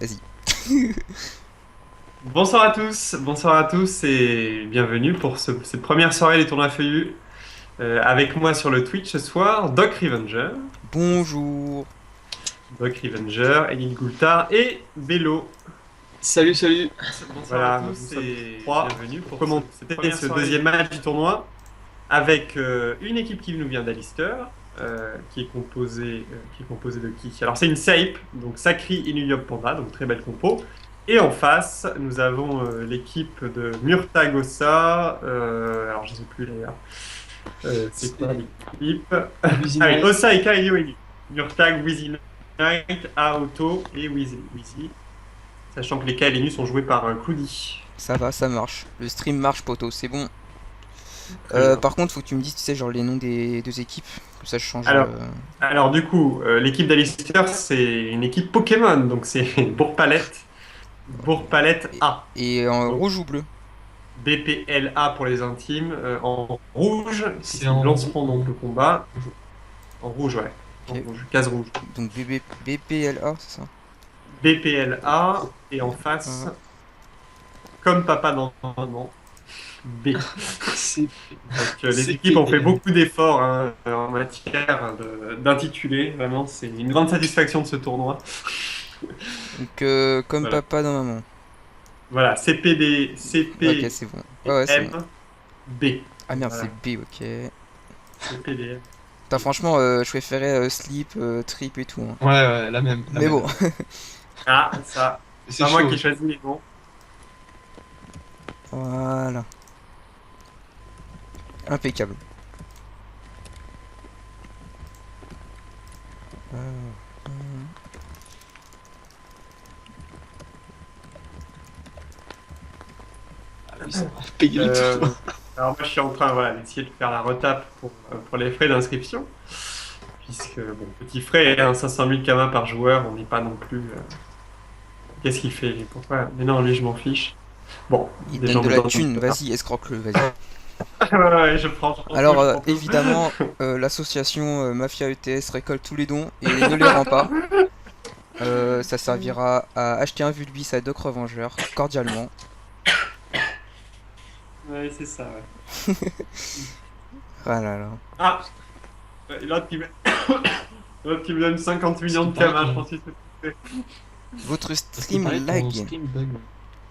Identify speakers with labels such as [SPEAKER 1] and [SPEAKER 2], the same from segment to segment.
[SPEAKER 1] Vas-y.
[SPEAKER 2] Bonsoir à tous et bienvenue pour cette première soirée des tournois feuillus. Avec moi sur le Twitch ce soir,
[SPEAKER 1] Bonjour.
[SPEAKER 2] Doc Revenger, Enid Goultard et Bello.
[SPEAKER 3] Salut, salut.
[SPEAKER 2] Bonsoir à tous et bienvenue pour commenter ce deuxième match du tournoi avec une équipe qui nous vient d'Alister, qui est composée de qui? Alors c'est une SAIP, donc Sakri Inuyop Panda, donc très belle compo. Et en face, nous avons l'équipe de Murtagosa. Alors je ne sais plus d'ailleurs. C'est quoi l'équipe?
[SPEAKER 3] Busy
[SPEAKER 2] Ah oui,
[SPEAKER 3] Night.
[SPEAKER 2] Osa et Kaio Inu. Murtag, Wheezy Knight, Aoto et Wheezy. Sachant que les Kaelinu sont joués par Cloudy.
[SPEAKER 1] Ça va, ça marche. Le stream marche, poto, c'est bon.
[SPEAKER 2] Très bien.
[SPEAKER 1] Par contre, faut que tu me dises, tu sais, genre les noms des deux équipes. Comme ça, je change.
[SPEAKER 2] Alors, alors, du coup, l'équipe d'Alistair, c'est une équipe Pokémon, donc c'est Bourg-Palette
[SPEAKER 1] Et,
[SPEAKER 2] A.
[SPEAKER 1] et en
[SPEAKER 2] Donc
[SPEAKER 1] rouge ou bleu?
[SPEAKER 2] BPLA pour les intimes, en rouge,
[SPEAKER 3] C'est
[SPEAKER 2] puisqu'ils
[SPEAKER 3] en
[SPEAKER 2] lanceront donc le combat.
[SPEAKER 3] rouge.
[SPEAKER 2] En rouge, ouais. En
[SPEAKER 1] Ok.
[SPEAKER 2] rouge, case rouge.
[SPEAKER 1] Donc BPLA, c'est ça?
[SPEAKER 2] BPLA, et en face,
[SPEAKER 1] Ah.
[SPEAKER 2] comme papa dans un an, B.
[SPEAKER 3] C'est
[SPEAKER 2] Donc les
[SPEAKER 3] c'est
[SPEAKER 2] équipes ont fait
[SPEAKER 3] PL.
[SPEAKER 2] beaucoup d'efforts hein, en matière d'intitulé. Vraiment, c'est une grande satisfaction de ce tournoi.
[SPEAKER 1] Donc, comme
[SPEAKER 2] Voilà.
[SPEAKER 1] papa dans maman.
[SPEAKER 2] Voilà, CPD,
[SPEAKER 1] Ok, c'est bon. Ouais, ouais, c'est bon.
[SPEAKER 2] CPM, B.
[SPEAKER 1] Ah merde, c'est
[SPEAKER 2] Voilà,
[SPEAKER 1] B, ok.
[SPEAKER 2] CPDM.
[SPEAKER 1] Putain, franchement, je préférais Sleep, Trip et tout, hein.
[SPEAKER 3] Ouais, ouais, la même, la
[SPEAKER 1] Mais
[SPEAKER 3] même.
[SPEAKER 1] bon,
[SPEAKER 2] Ah, ça, c'est
[SPEAKER 3] C'est
[SPEAKER 2] pas moi
[SPEAKER 3] chaud.
[SPEAKER 2] qui ai choisi les noms.
[SPEAKER 1] voilà. Impeccable.
[SPEAKER 3] Ah oui, ça va payer le
[SPEAKER 2] Euh,
[SPEAKER 3] tour.
[SPEAKER 2] alors moi, je suis en train voilà, d'essayer de faire la retape pour les frais d'inscription. Puisque, bon, petit frais, hein, 500 000 kamas par joueur, on n'est pas non plus... qu'est-ce qu'il fait, lui? Pourquoi? Mais non, lui, je m'en fiche. Bon,
[SPEAKER 1] Il te
[SPEAKER 2] des
[SPEAKER 1] donne
[SPEAKER 2] gens
[SPEAKER 1] de
[SPEAKER 2] me
[SPEAKER 1] la
[SPEAKER 2] donnent
[SPEAKER 1] thune,
[SPEAKER 2] peur.
[SPEAKER 1] vas-y, escroque-le, vas-y.
[SPEAKER 2] Ouais, ouais, je prends tout,
[SPEAKER 1] Alors,
[SPEAKER 2] je prends tout.
[SPEAKER 1] évidemment, l'association Mafia ETS récolte tous les dons et ne les rend pas. Ça servira à acheter un Vulbis à Doc Revengeur, cordialement.
[SPEAKER 2] Ouais, c'est ça, ouais.
[SPEAKER 1] Ah là là.
[SPEAKER 2] Ah, l'autre qui me... l'autre qui me donne 50
[SPEAKER 3] Ce
[SPEAKER 2] millions
[SPEAKER 3] qui
[SPEAKER 2] de
[SPEAKER 3] paraît
[SPEAKER 2] kamas, je
[SPEAKER 3] ton,
[SPEAKER 2] pense que c'est fait.
[SPEAKER 1] Votre
[SPEAKER 3] ce qui
[SPEAKER 1] stream
[SPEAKER 3] paraît ton
[SPEAKER 1] lag.
[SPEAKER 3] stream bug.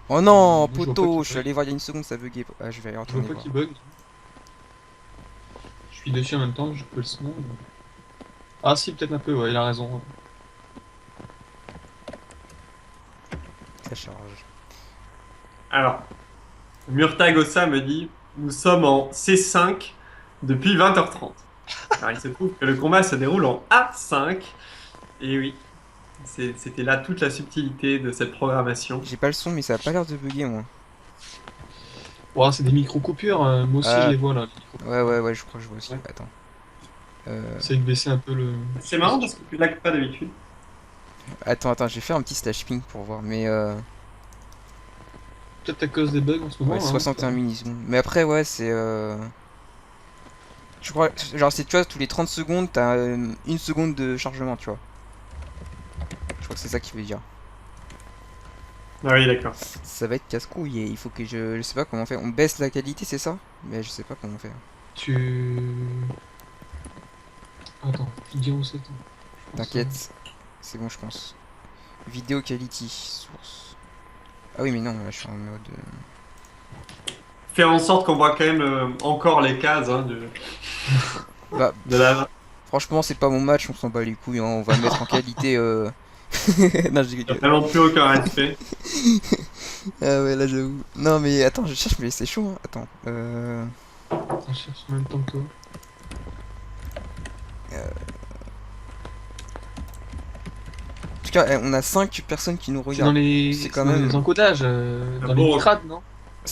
[SPEAKER 1] Oh non,
[SPEAKER 3] Moi, je vois pas
[SPEAKER 1] poteau,
[SPEAKER 3] qu'il
[SPEAKER 1] je suis
[SPEAKER 3] bug.
[SPEAKER 1] allé voir il y a une seconde, ça buguait. Ah, je vais aller
[SPEAKER 3] Je vois
[SPEAKER 1] retourner
[SPEAKER 3] pas
[SPEAKER 1] voir.
[SPEAKER 3] qu'il bug. Je suis dessus en même temps, je peux le son. Ah si, peut-être un peu, ouais, il a raison.
[SPEAKER 1] Ça charge.
[SPEAKER 2] Alors, Murtagosa me dit, nous sommes en C5 depuis 20h30. Alors, il se trouve que le combat se déroule en A5. Et oui, c'était là toute la subtilité de cette programmation.
[SPEAKER 1] J'ai pas le son, mais ça a pas l'air de bugger, moi.
[SPEAKER 3] Ouais, c'est des micro-coupures, moi aussi je
[SPEAKER 1] Ah,
[SPEAKER 3] les vois là. Les
[SPEAKER 1] ouais,
[SPEAKER 3] micro-coupures.
[SPEAKER 1] ouais, ouais, je crois que je vois aussi.
[SPEAKER 3] Ouais.
[SPEAKER 1] Attends. Euh,
[SPEAKER 3] Essaye de baisser un peu le. Je
[SPEAKER 2] C'est
[SPEAKER 3] sais pas
[SPEAKER 2] marrant
[SPEAKER 3] si tu
[SPEAKER 2] parce que
[SPEAKER 3] peux.
[SPEAKER 2] tu lags pas d'habitude.
[SPEAKER 1] attends, j'ai fait un petit slash ping pour voir, mais
[SPEAKER 3] Peut-être à cause des bugs en ce
[SPEAKER 1] ouais,
[SPEAKER 3] moment, hein.
[SPEAKER 1] 61 millisecondes. Mais après, ouais, c'est je crois, genre, c'est, tu vois, tous les 30 secondes, t'as une seconde de chargement, tu vois. Je crois que c'est ça qui veut dire.
[SPEAKER 2] Ah oui, d'accord.
[SPEAKER 1] Ça va être casse-couille et il faut que je sais pas comment faire. On baisse la qualité, c'est ça? Mais je sais pas comment faire.
[SPEAKER 3] Tu. Attends, vidéo 7 ans. Je pense.
[SPEAKER 1] T'inquiète, c'est bon, je pense. Vidéo quality, source. Ah oui, mais non, là, je suis en mode.
[SPEAKER 2] Faire en sorte qu'on voit quand même encore les cases hein,
[SPEAKER 1] Bah,
[SPEAKER 2] de la...
[SPEAKER 1] franchement, c'est pas mon match, on s'en bat les couilles, hein, on va le mettre en qualité. Non, je
[SPEAKER 2] Il n'y a
[SPEAKER 1] rigole.
[SPEAKER 2] vraiment plus aucun respect.
[SPEAKER 1] Ah ouais, là, j'avoue. Non, mais attends, je cherche, mais c'est chaud, hein. Attends.
[SPEAKER 3] Attends, je cherche en même temps que toi.
[SPEAKER 1] En tout cas, on a 5 personnes qui nous
[SPEAKER 3] C'est dans
[SPEAKER 1] regardent. C'est
[SPEAKER 3] les,
[SPEAKER 1] quand
[SPEAKER 3] c'est dans les
[SPEAKER 1] même.
[SPEAKER 3] encodages,
[SPEAKER 2] Un
[SPEAKER 3] dans les
[SPEAKER 2] beau,
[SPEAKER 3] bitrades, non?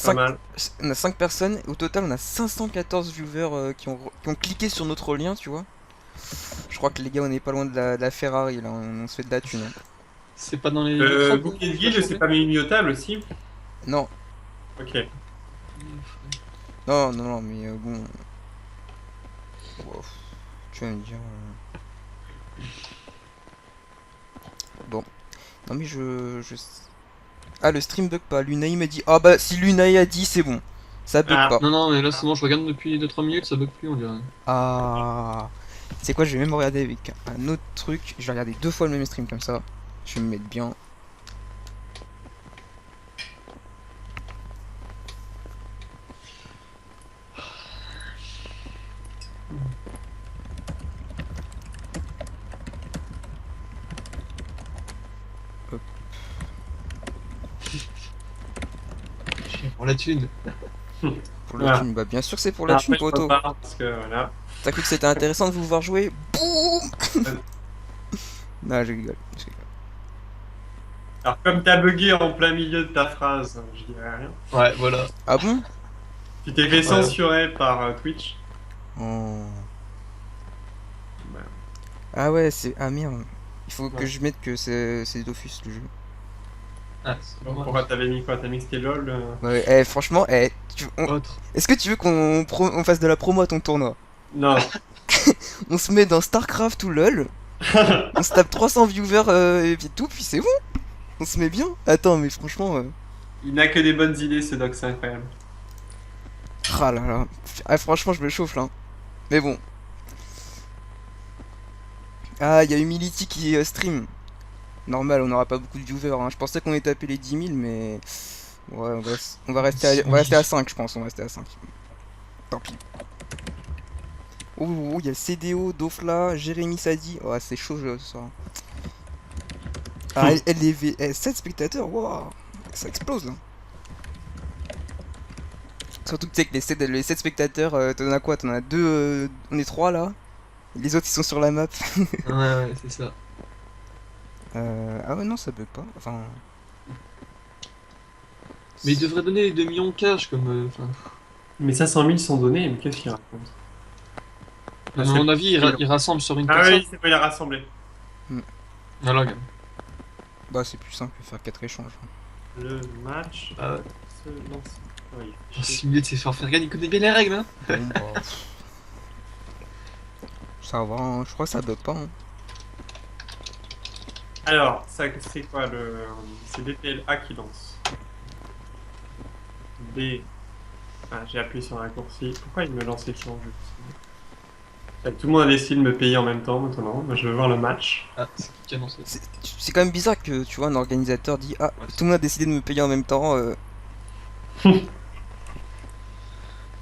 [SPEAKER 2] pas
[SPEAKER 1] 5.
[SPEAKER 2] mal.
[SPEAKER 1] On a 5 personnes. Au total, on a 514 viewers qui ont cliqué sur notre lien, tu vois. Je crois que les gars, on est pas loin de la Ferrari, là. On se fait de la thune, hein.
[SPEAKER 3] C'est pas dans les bitrades où
[SPEAKER 2] Bouquet de
[SPEAKER 3] tu dois
[SPEAKER 2] guide, c'est
[SPEAKER 3] changer?
[SPEAKER 2] pas miniotable aussi?
[SPEAKER 1] Non,
[SPEAKER 2] Ok.
[SPEAKER 1] non, mais bon. Wow, tu vas me dire. Bon. Non mais je... Ah, le stream bug pas. Lunai m'a dit. Ah bah, si Lunai a dit, c'est bon. Ça bug
[SPEAKER 2] Ah.
[SPEAKER 1] pas.
[SPEAKER 3] Non, non, mais là c'est bon, je regarde depuis 2-3 minutes, ça bug plus, on dirait.
[SPEAKER 1] Ah. C'est quoi, je vais même regarder avec un autre truc. Je vais regarder 2 fois le même stream comme ça. Je vais me mettre bien.
[SPEAKER 3] Pour la thune.
[SPEAKER 1] Pour la
[SPEAKER 2] Ah.
[SPEAKER 1] thune, bah bien sûr c'est pour la thune,
[SPEAKER 2] Après, je
[SPEAKER 1] poto.
[SPEAKER 2] repars, parce que voilà.
[SPEAKER 1] T'as cru que c'était intéressant de vous voir jouer? Boum. Non, je rigole.
[SPEAKER 2] Alors, comme t'as bugué en plein milieu de ta phrase, je dirais rien.
[SPEAKER 3] Ouais, voilà.
[SPEAKER 1] Ah bon?
[SPEAKER 2] Tu t'es fait censurer par Twitch.
[SPEAKER 1] Oh.
[SPEAKER 2] Bah,
[SPEAKER 1] Ah ouais, c'est... Ah merde. Il faut que
[SPEAKER 2] Ouais.
[SPEAKER 1] je mette que c'est Dofus le jeu.
[SPEAKER 3] Ah, c'est
[SPEAKER 2] donc,
[SPEAKER 3] dommage.
[SPEAKER 2] pourquoi t'avais mis quoi? T'as mis que c'était LOL
[SPEAKER 1] Ouais, franchement,
[SPEAKER 3] Autre.
[SPEAKER 1] est-ce que tu veux on fasse de la promo à ton tournoi?
[SPEAKER 2] Non.
[SPEAKER 1] On se met dans StarCraft ou LoL, on se tape 300 viewers et puis tout, puis c'est bon. On se met bien. Attends, mais franchement...
[SPEAKER 2] Il n'a que des bonnes idées, ce doc, c'est incroyable.
[SPEAKER 1] Ah là là. Ah, franchement, je me chauffe là. Mais bon. Ah, il y a Humility qui stream. Normal, on n'aura pas beaucoup de viewers. Hein. Je pensais qu'on ait tapé les 10 000, mais. Ouais, on va rester à 5, je pense. On va rester à 5. Tant pis. Oh, il y a le CDO, Dofla, Jérémy Sadi. Oh, c'est chaud ce soir. Ah, LDV, 7 spectateurs, waouh. Ça explose là. Surtout que tu sais que les 7 spectateurs, t'en as quoi? T'en as 2, on est 3 là. Les autres ils sont sur la map.
[SPEAKER 3] Ouais, c'est ça.
[SPEAKER 1] Ah ouais, non, ça bug pas. Enfin.
[SPEAKER 3] Mais il devrait donner les 2 millions de cash comme. Enfin,
[SPEAKER 2] Mais 500 000 sont donnés, mais qu'est-ce qu'il raconte?
[SPEAKER 3] à mon avis, il rassemble sur une
[SPEAKER 2] Ah
[SPEAKER 3] personne.
[SPEAKER 2] oui, c'est pas il a rassemblé.
[SPEAKER 3] Voilà, gars.
[SPEAKER 1] Bah, c'est plus simple que faire 4 échanges.
[SPEAKER 2] Le match
[SPEAKER 3] Ah ouais.
[SPEAKER 2] se lance. Oui.
[SPEAKER 3] Simuler de ses faire gagner, il connaît bien les règles, hein.
[SPEAKER 1] Bon, bah, ça va, hein. Je crois que ça bug pas. Hein.
[SPEAKER 2] Alors, ça, c'est quoi le. C'est DPLA qui lance. D. Ah, j'ai appuyé sur un raccourci. Pourquoi il me lance les changes? Tout le monde a décidé de me payer en même temps maintenant. Moi, je veux voir le match.
[SPEAKER 3] Ah, c'est qui a lancé.
[SPEAKER 1] C'est quand même bizarre que tu vois un organisateur dit ah tout le monde a décidé de me payer en même temps.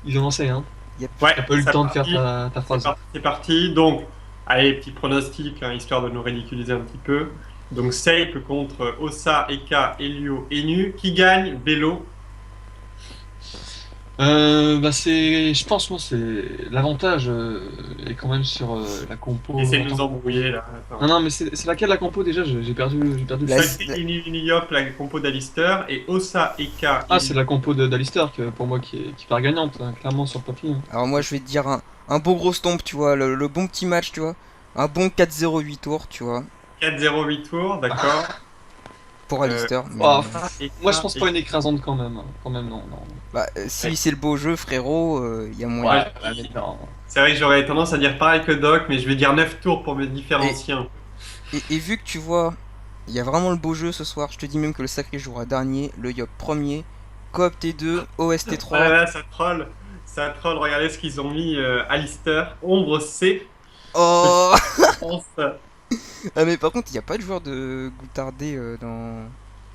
[SPEAKER 3] Ils ont lancé, hein.
[SPEAKER 1] Yep.
[SPEAKER 2] Ouais,
[SPEAKER 3] T'as pas eu le
[SPEAKER 2] c'est
[SPEAKER 3] temps de faire
[SPEAKER 2] parti.
[SPEAKER 3] ta phrase.
[SPEAKER 2] C'est parti. Donc, allez, petit pronostic, hein, histoire de nous ridiculiser un petit peu. Donc, Seip contre Ossa, Eka, Elio, Enu. Qui gagne? Vélo.
[SPEAKER 3] Bah c'est, je pense moi c'est l'avantage est quand même sur la compo.
[SPEAKER 2] Essayez de nous embrouiller là. Attends.
[SPEAKER 3] Non non mais c'est laquelle la compo déjà? J'ai perdu le
[SPEAKER 1] La-
[SPEAKER 3] fil.
[SPEAKER 2] Seip, Enu, Yop, la compo d'Alistair. Et Ossa, Eka,
[SPEAKER 3] Ah c'est la compo d'Alistair que pour moi qui part gagnante hein, clairement sur le papier. Hein.
[SPEAKER 1] Alors moi je vais te dire un beau gros stomp, tu vois, le bon petit match, tu vois. Un bon 4-0-8 tours, tu vois,
[SPEAKER 2] 4-0-8 tours, d'accord.
[SPEAKER 1] pour Alistair. Mais,
[SPEAKER 3] Oh,
[SPEAKER 2] Eka,
[SPEAKER 3] moi je pense pas
[SPEAKER 2] et-
[SPEAKER 3] une écrasante quand même. Hein. Quand même non.
[SPEAKER 1] bah, si c'est le beau jeu, frérot, il y a moyen.
[SPEAKER 2] Ouais,
[SPEAKER 3] mais non.
[SPEAKER 2] c'est vrai que j'aurais tendance à dire pareil que Doc, mais je vais dire 9 tours pour me différencier un peu.
[SPEAKER 1] Et vu que tu vois, il y a vraiment le beau jeu ce soir, je te dis même que le sacré jouera dernier, le Yop premier, Coop T2, OST 3.
[SPEAKER 2] Ah là, ça troll. Ça troll, regardez ce qu'ils ont mis. Alistair, Ombre C.
[SPEAKER 1] Oh
[SPEAKER 2] France.
[SPEAKER 1] Ah mais par contre, il n'y a pas de joueur de Goutardé dans...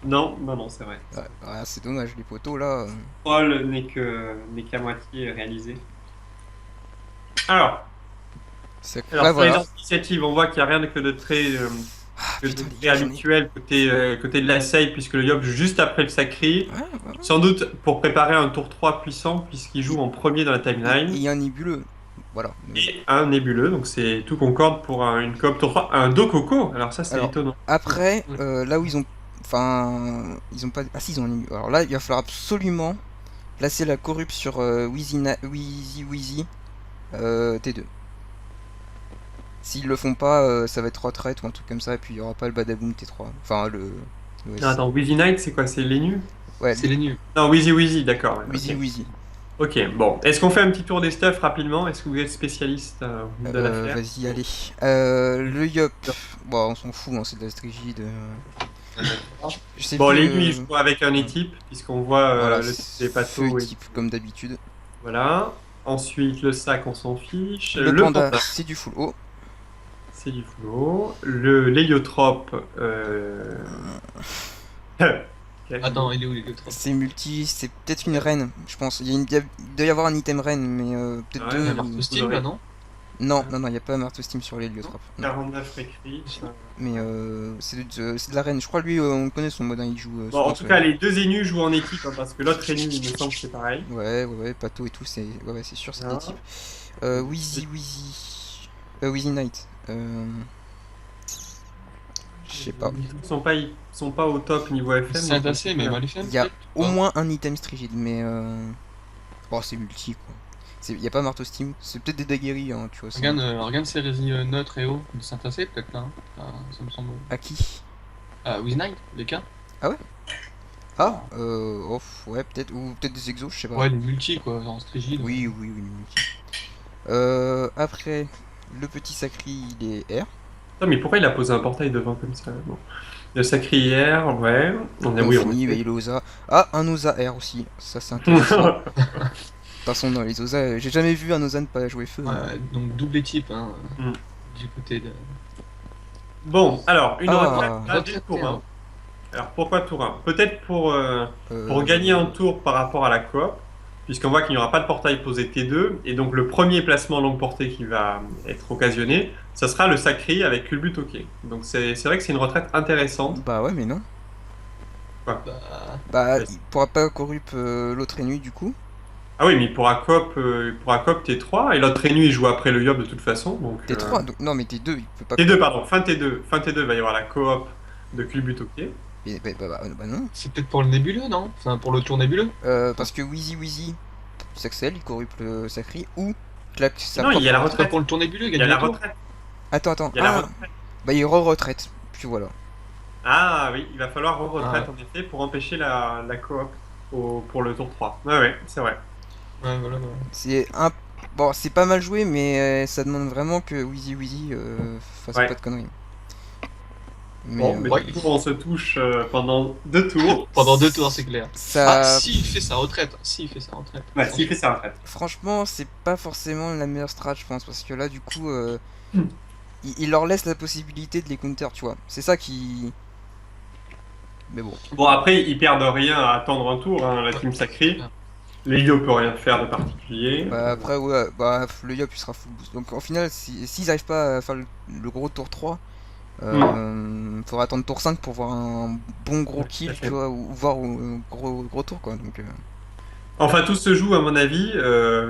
[SPEAKER 2] Non, c'est vrai.
[SPEAKER 1] Ouais, ah, c'est dommage, les poteaux là.
[SPEAKER 2] Troll n'est qu'à moitié réalisé. Alors,
[SPEAKER 1] C'est...
[SPEAKER 2] alors
[SPEAKER 1] Ouais,
[SPEAKER 2] sur les
[SPEAKER 1] voilà.
[SPEAKER 2] initiatives, on voit qu'il n'y a rien que de très,
[SPEAKER 1] Ah,
[SPEAKER 2] que de
[SPEAKER 1] putain,
[SPEAKER 2] très
[SPEAKER 1] les journées.
[SPEAKER 2] habituel côté de la save, puisque le Yop joue juste après le Sacré.
[SPEAKER 1] Ouais, ouais.
[SPEAKER 2] Sans doute pour préparer un tour 3 puissant, puisqu'il joue en premier dans la
[SPEAKER 1] Et
[SPEAKER 2] timeline.
[SPEAKER 1] il y a un nébuleux. Voilà.
[SPEAKER 2] Et un nébuleux, donc c'est tout concorde pour une coop tour 3. Un Dococo, alors ça c'est
[SPEAKER 1] Alors,
[SPEAKER 2] étonnant.
[SPEAKER 1] Après,
[SPEAKER 3] Ouais.
[SPEAKER 1] là où ils ont... Enfin... Ils ont pas... Ah si, ils ont un nébuleux. Alors là, il va falloir absolument placer la corrup sur Wheezy T2. S'ils le font pas, ça va être retraite ou un truc comme ça, et puis il y aura pas le Badaboom T3. Enfin, le OS.
[SPEAKER 2] Non, attends, Wheezy Knight c'est quoi? C'est les nus?
[SPEAKER 1] Ouais,
[SPEAKER 3] C'est les nuls.
[SPEAKER 2] Non, Wheezy, d'accord. Ouais,
[SPEAKER 1] Wheezy.
[SPEAKER 2] ok, bon. Est-ce qu'on fait un petit tour des stuffs rapidement? Est-ce que vous êtes spécialiste de l'affaire?
[SPEAKER 1] Vas-y, allez. Le Yop. Bon, on s'en fout, hein, c'est de la stratégie de... Je sais
[SPEAKER 2] Bon,
[SPEAKER 1] plus,
[SPEAKER 2] les nuits, je joue avec un étype, puisqu'on voit
[SPEAKER 1] voilà,
[SPEAKER 2] le type des
[SPEAKER 1] feu
[SPEAKER 2] patos.
[SPEAKER 1] type comme d'habitude.
[SPEAKER 2] Voilà. Ensuite, le sac, on s'en fiche.
[SPEAKER 1] Le
[SPEAKER 2] Le
[SPEAKER 1] panda,
[SPEAKER 2] panda,
[SPEAKER 1] c'est du full haut.
[SPEAKER 2] c'est du flow. L'héliotrope.
[SPEAKER 3] Attends, il est où les deux trappes?
[SPEAKER 1] C'est multi, c'est peut-être une reine, je pense. Il doit y avoir un item reine, mais peut-être
[SPEAKER 2] Ouais,
[SPEAKER 1] deux.
[SPEAKER 3] Il y a
[SPEAKER 2] mais
[SPEAKER 3] marteau Steam là, non?
[SPEAKER 1] Non, non, non, il n'y a pas un marteau Steam sur l'héliotrope. Non.
[SPEAKER 2] 49 écrits.
[SPEAKER 1] Mais c'est de la reine. Je crois lui, on connaît son mode, hein, il joue.
[SPEAKER 2] Bon, en
[SPEAKER 1] souvent
[SPEAKER 2] tout
[SPEAKER 1] sur
[SPEAKER 2] cas,
[SPEAKER 1] la-
[SPEAKER 2] les deux énus jouent en équipe, hein, parce que l'autre énu, il me semble que c'est pareil.
[SPEAKER 1] Ouais, ouais, ouais, Pato et tout, ouais, c'est sûr, c'est des
[SPEAKER 2] Voilà.
[SPEAKER 1] types. Wheezy. Wheezy Knight. Je sais pas.
[SPEAKER 2] Ils sont pas au top niveau FM.
[SPEAKER 3] C'est
[SPEAKER 2] donc,
[SPEAKER 3] assez, mais mal FM.
[SPEAKER 1] Il y a
[SPEAKER 3] peut-être
[SPEAKER 1] au
[SPEAKER 3] pas.
[SPEAKER 1] moins un item strigide, mais. Bon, c'est multi, quoi. Il n'y a pas marteau Steam. C'est peut-être des daguerris, hein, tu vois.
[SPEAKER 3] Regarde ces résines neutres et hauts de Saint-Assez, peut-être là. Hein. Ça me semble.
[SPEAKER 1] À qui?
[SPEAKER 3] With Night, les cas.
[SPEAKER 1] Ah, ouais, peut-être. Ou peut-être des exos, je sais pas.
[SPEAKER 3] Ouais, les multi quoi, en strigide.
[SPEAKER 1] Oui, oui, oui, multi. Après, le petit sacri, il est R.
[SPEAKER 2] Non, mais pourquoi il a posé un portail devant comme ça? Bon. Le sacrière, ouais. On a
[SPEAKER 1] On
[SPEAKER 2] oui,
[SPEAKER 1] finit,
[SPEAKER 2] on
[SPEAKER 1] bah, il est Osa. Ah, un Osa R aussi. Ça, c'est intéressant. De toute façon, non, les Osa, j'ai jamais vu un Osa ne pas jouer feu. hein.
[SPEAKER 3] Ouais, donc double type, hein.
[SPEAKER 2] Mm.
[SPEAKER 3] Du côté de.
[SPEAKER 2] Bon, alors, une
[SPEAKER 1] Ah.
[SPEAKER 2] retraite à
[SPEAKER 3] Retraite
[SPEAKER 2] deux tours 1.
[SPEAKER 3] terre.
[SPEAKER 2] Alors, pourquoi tour 1? Peut-être pour
[SPEAKER 1] Euh,
[SPEAKER 2] gagner un tour par rapport à la coop, puisqu'on voit qu'il n'y aura pas de portail posé T2, et donc le premier placement longue portée qui va être occasionné, ça sera le sacré avec culbut ok. Donc c'est vrai que c'est une retraite intéressante.
[SPEAKER 1] Bah ouais, mais non.
[SPEAKER 3] Bah,
[SPEAKER 1] Bah,
[SPEAKER 2] Ouais.
[SPEAKER 1] il pourra pas corrupt l'autre ennemi du coup.
[SPEAKER 2] Ah oui, mais il pourra coop T3, et l'autre ennemi il joue après le Yob de toute façon. Donc,
[SPEAKER 1] T3, donc, non mais T2, il peut pas.
[SPEAKER 2] T2, pardon, fin T2. Fin T2, il va y avoir la coop de culbut ok.
[SPEAKER 1] Bah non.
[SPEAKER 3] c'est peut-être pour le nébuleux, non? Enfin, pour le tour nébuleux?
[SPEAKER 1] Parce que Wheezy s'accèle, il corrupt le sacré, ou claque sa
[SPEAKER 2] Non, il y a la
[SPEAKER 1] propre-
[SPEAKER 3] C'est pas
[SPEAKER 2] retraite.
[SPEAKER 3] pour le tour nébuleux,
[SPEAKER 2] Il y a
[SPEAKER 3] gagner
[SPEAKER 2] la
[SPEAKER 3] le tour?
[SPEAKER 2] retraite.
[SPEAKER 1] Attends.
[SPEAKER 2] Il y a la
[SPEAKER 1] Ah,
[SPEAKER 2] retraite.
[SPEAKER 1] bah il retraite. Puis voilà.
[SPEAKER 2] Ah oui, il va falloir retraite
[SPEAKER 3] Ah.
[SPEAKER 2] en effet pour empêcher la coop pour le tour 3. Ouais, ouais, c'est vrai.
[SPEAKER 3] Ouais, voilà.
[SPEAKER 1] C'est un. Bon, c'est pas mal joué, mais ça demande vraiment que Wheezy fasse
[SPEAKER 2] Ouais.
[SPEAKER 1] pas de conneries. Mais
[SPEAKER 2] Bon, mais
[SPEAKER 3] ouais.
[SPEAKER 2] du coup, on se touche pendant 2 tours.
[SPEAKER 3] Pendant 2 tours, c'est clair.
[SPEAKER 1] ça.
[SPEAKER 3] Ah, si, il fait sa retraite. Si, il fait sa retraite.
[SPEAKER 2] Ouais, s'il fait sa retraite.
[SPEAKER 1] Franchement, c'est pas forcément la meilleure strat, je pense, parce que là, du coup,
[SPEAKER 2] Hmm.
[SPEAKER 1] il leur laisse la possibilité de les counter, tu vois. C'est ça qui. Mais bon.
[SPEAKER 2] Bon, après, ils perdent rien à attendre un tour, hein, la team sacrée. L'Elio peut rien faire de particulier.
[SPEAKER 1] Bah, après, ouais, bah, le Yop il sera full boost. Donc, au final, s'ils arrivent pas à faire le gros tour 3, faudra attendre tour 5 pour voir un bon gros
[SPEAKER 2] Ouais,
[SPEAKER 1] kill,
[SPEAKER 2] tout à fait.
[SPEAKER 1] tu vois, ou voir un gros tour, quoi. Donc,
[SPEAKER 2] Enfin, tout se joue, à mon avis,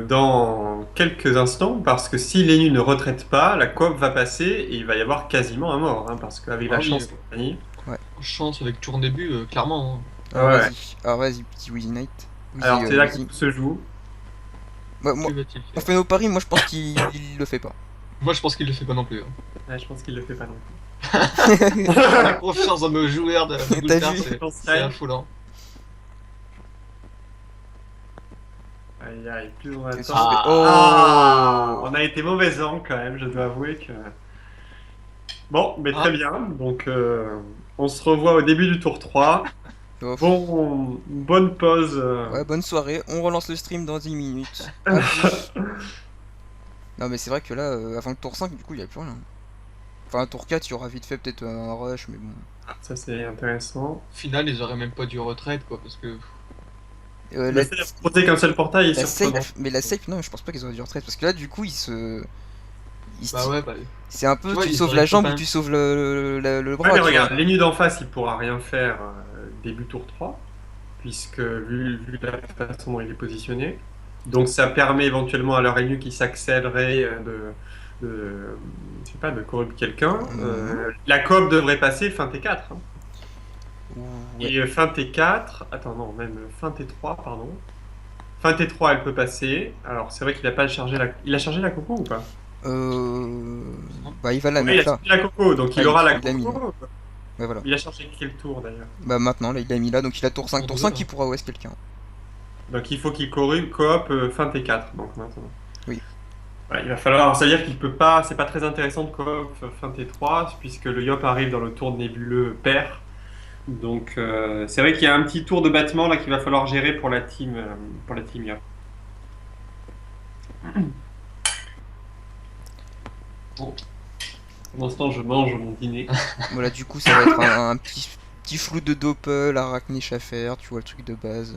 [SPEAKER 2] dans quelques instants, parce que si l'Enu ne retraite pas, la coop va passer et il va y avoir quasiment un mort, hein, parce qu'avec la
[SPEAKER 3] Ah oui.
[SPEAKER 2] chance et compagnie.
[SPEAKER 3] Chance avec tour début, clairement. Hein.
[SPEAKER 1] alors,
[SPEAKER 2] Ouais.
[SPEAKER 1] vas-y. Alors, vas-y, petit Wheezy Knight. Wheezy,
[SPEAKER 2] Alors, c'est là que
[SPEAKER 1] Wheezy.
[SPEAKER 2] tout se joue.
[SPEAKER 1] Bah, moi,
[SPEAKER 3] Que va-t-il
[SPEAKER 1] on
[SPEAKER 3] faire?
[SPEAKER 1] fait nos paris, moi je pense qu'il il le fait pas.
[SPEAKER 3] Moi, je pense qu'il le fait pas non plus. Hein.
[SPEAKER 2] Ouais, je pense qu'il le fait pas non plus.
[SPEAKER 3] La confiance dans nos joueurs de
[SPEAKER 1] T'as
[SPEAKER 3] Goulter,
[SPEAKER 1] vu?
[SPEAKER 3] c'est affolant.
[SPEAKER 2] Aïe, aïe, plus on
[SPEAKER 1] Qu'est-ce
[SPEAKER 2] attend.
[SPEAKER 1] que je fais
[SPEAKER 2] Ah,
[SPEAKER 1] Oh
[SPEAKER 2] on a été mauvais angle quand même, je dois avouer que. Bon, mais très bien. Donc, on se revoit au début du tour 3.
[SPEAKER 1] Oh,
[SPEAKER 2] Bon, bonne pause.
[SPEAKER 1] Ouais, bonne soirée, on relance le stream dans 10 minutes. À plus. Non, mais c'est vrai que là, avant le tour 5, du coup, il y a plus rien. Enfin, un tour 4, il y aura vite fait peut-être un rush, mais bon.
[SPEAKER 2] Ça, c'est intéressant.
[SPEAKER 3] Au final, ils auraient même pas dû retraite, quoi, parce que.
[SPEAKER 1] La,
[SPEAKER 2] Le fait de poser qu'un seul portail est
[SPEAKER 1] la
[SPEAKER 2] surprenant.
[SPEAKER 1] safe, mais la safe, non, je pense pas qu'ils auraient dû retraite. Parce que là, du coup,
[SPEAKER 3] Bah ouais, bah.
[SPEAKER 1] c'est un peu,
[SPEAKER 3] Tu vois,
[SPEAKER 1] tu
[SPEAKER 3] ils
[SPEAKER 1] sauves
[SPEAKER 3] auraient
[SPEAKER 1] la
[SPEAKER 3] pu
[SPEAKER 1] jambe
[SPEAKER 3] quand
[SPEAKER 1] ou
[SPEAKER 3] même-
[SPEAKER 1] tu sauves le bras.
[SPEAKER 2] Ouais, mais
[SPEAKER 1] tu
[SPEAKER 2] regarde,
[SPEAKER 1] vois.
[SPEAKER 2] l'Enu d'en face, il pourra rien faire début tour 3, puisque vu la façon dont il est positionné. Donc ça permet éventuellement à leur Enu qui s'accélérerait je sais pas, de corrompre quelqu'un. La coop devrait passer fin T4. Hein.
[SPEAKER 1] Ouais.
[SPEAKER 2] Et fin T4, attends non, même fin T3, pardon. Fin T3, elle peut passer. Alors c'est vrai qu'il a pas chargé il a chargé la coco ou pas?
[SPEAKER 1] Bah, il va la
[SPEAKER 2] Oui, il a
[SPEAKER 1] mettre là.
[SPEAKER 2] chargé la coco, donc
[SPEAKER 1] Ah,
[SPEAKER 2] il aura la
[SPEAKER 1] il l'a mis,
[SPEAKER 2] coco.
[SPEAKER 1] Ouais, voilà.
[SPEAKER 2] Il a chargé quel tour d'ailleurs?
[SPEAKER 1] Bah, maintenant, là, il l'a mis là. Donc, il a tour 5.
[SPEAKER 3] Tour
[SPEAKER 1] Tour
[SPEAKER 3] deux,
[SPEAKER 1] 5,
[SPEAKER 3] hein.
[SPEAKER 1] il pourra OS quelqu'un.
[SPEAKER 2] Donc il faut qu'il coop fin T4, donc maintenant.
[SPEAKER 1] Oui.
[SPEAKER 2] Voilà, il va falloir, ça veut dire qu'il peut pas, c'est pas très intéressant de coop fin T3, puisque le Yop arrive dans le tour de nébuleux pair. Donc c'est vrai qu'il y a un petit tour de battement là qu'il va falloir gérer pour la team Yop. Bon, pendant ce temps, je mange mon dîner.
[SPEAKER 1] Voilà, du coup, ça va être un petit flou de Doppel, Arachnish à faire, tu vois le truc de base.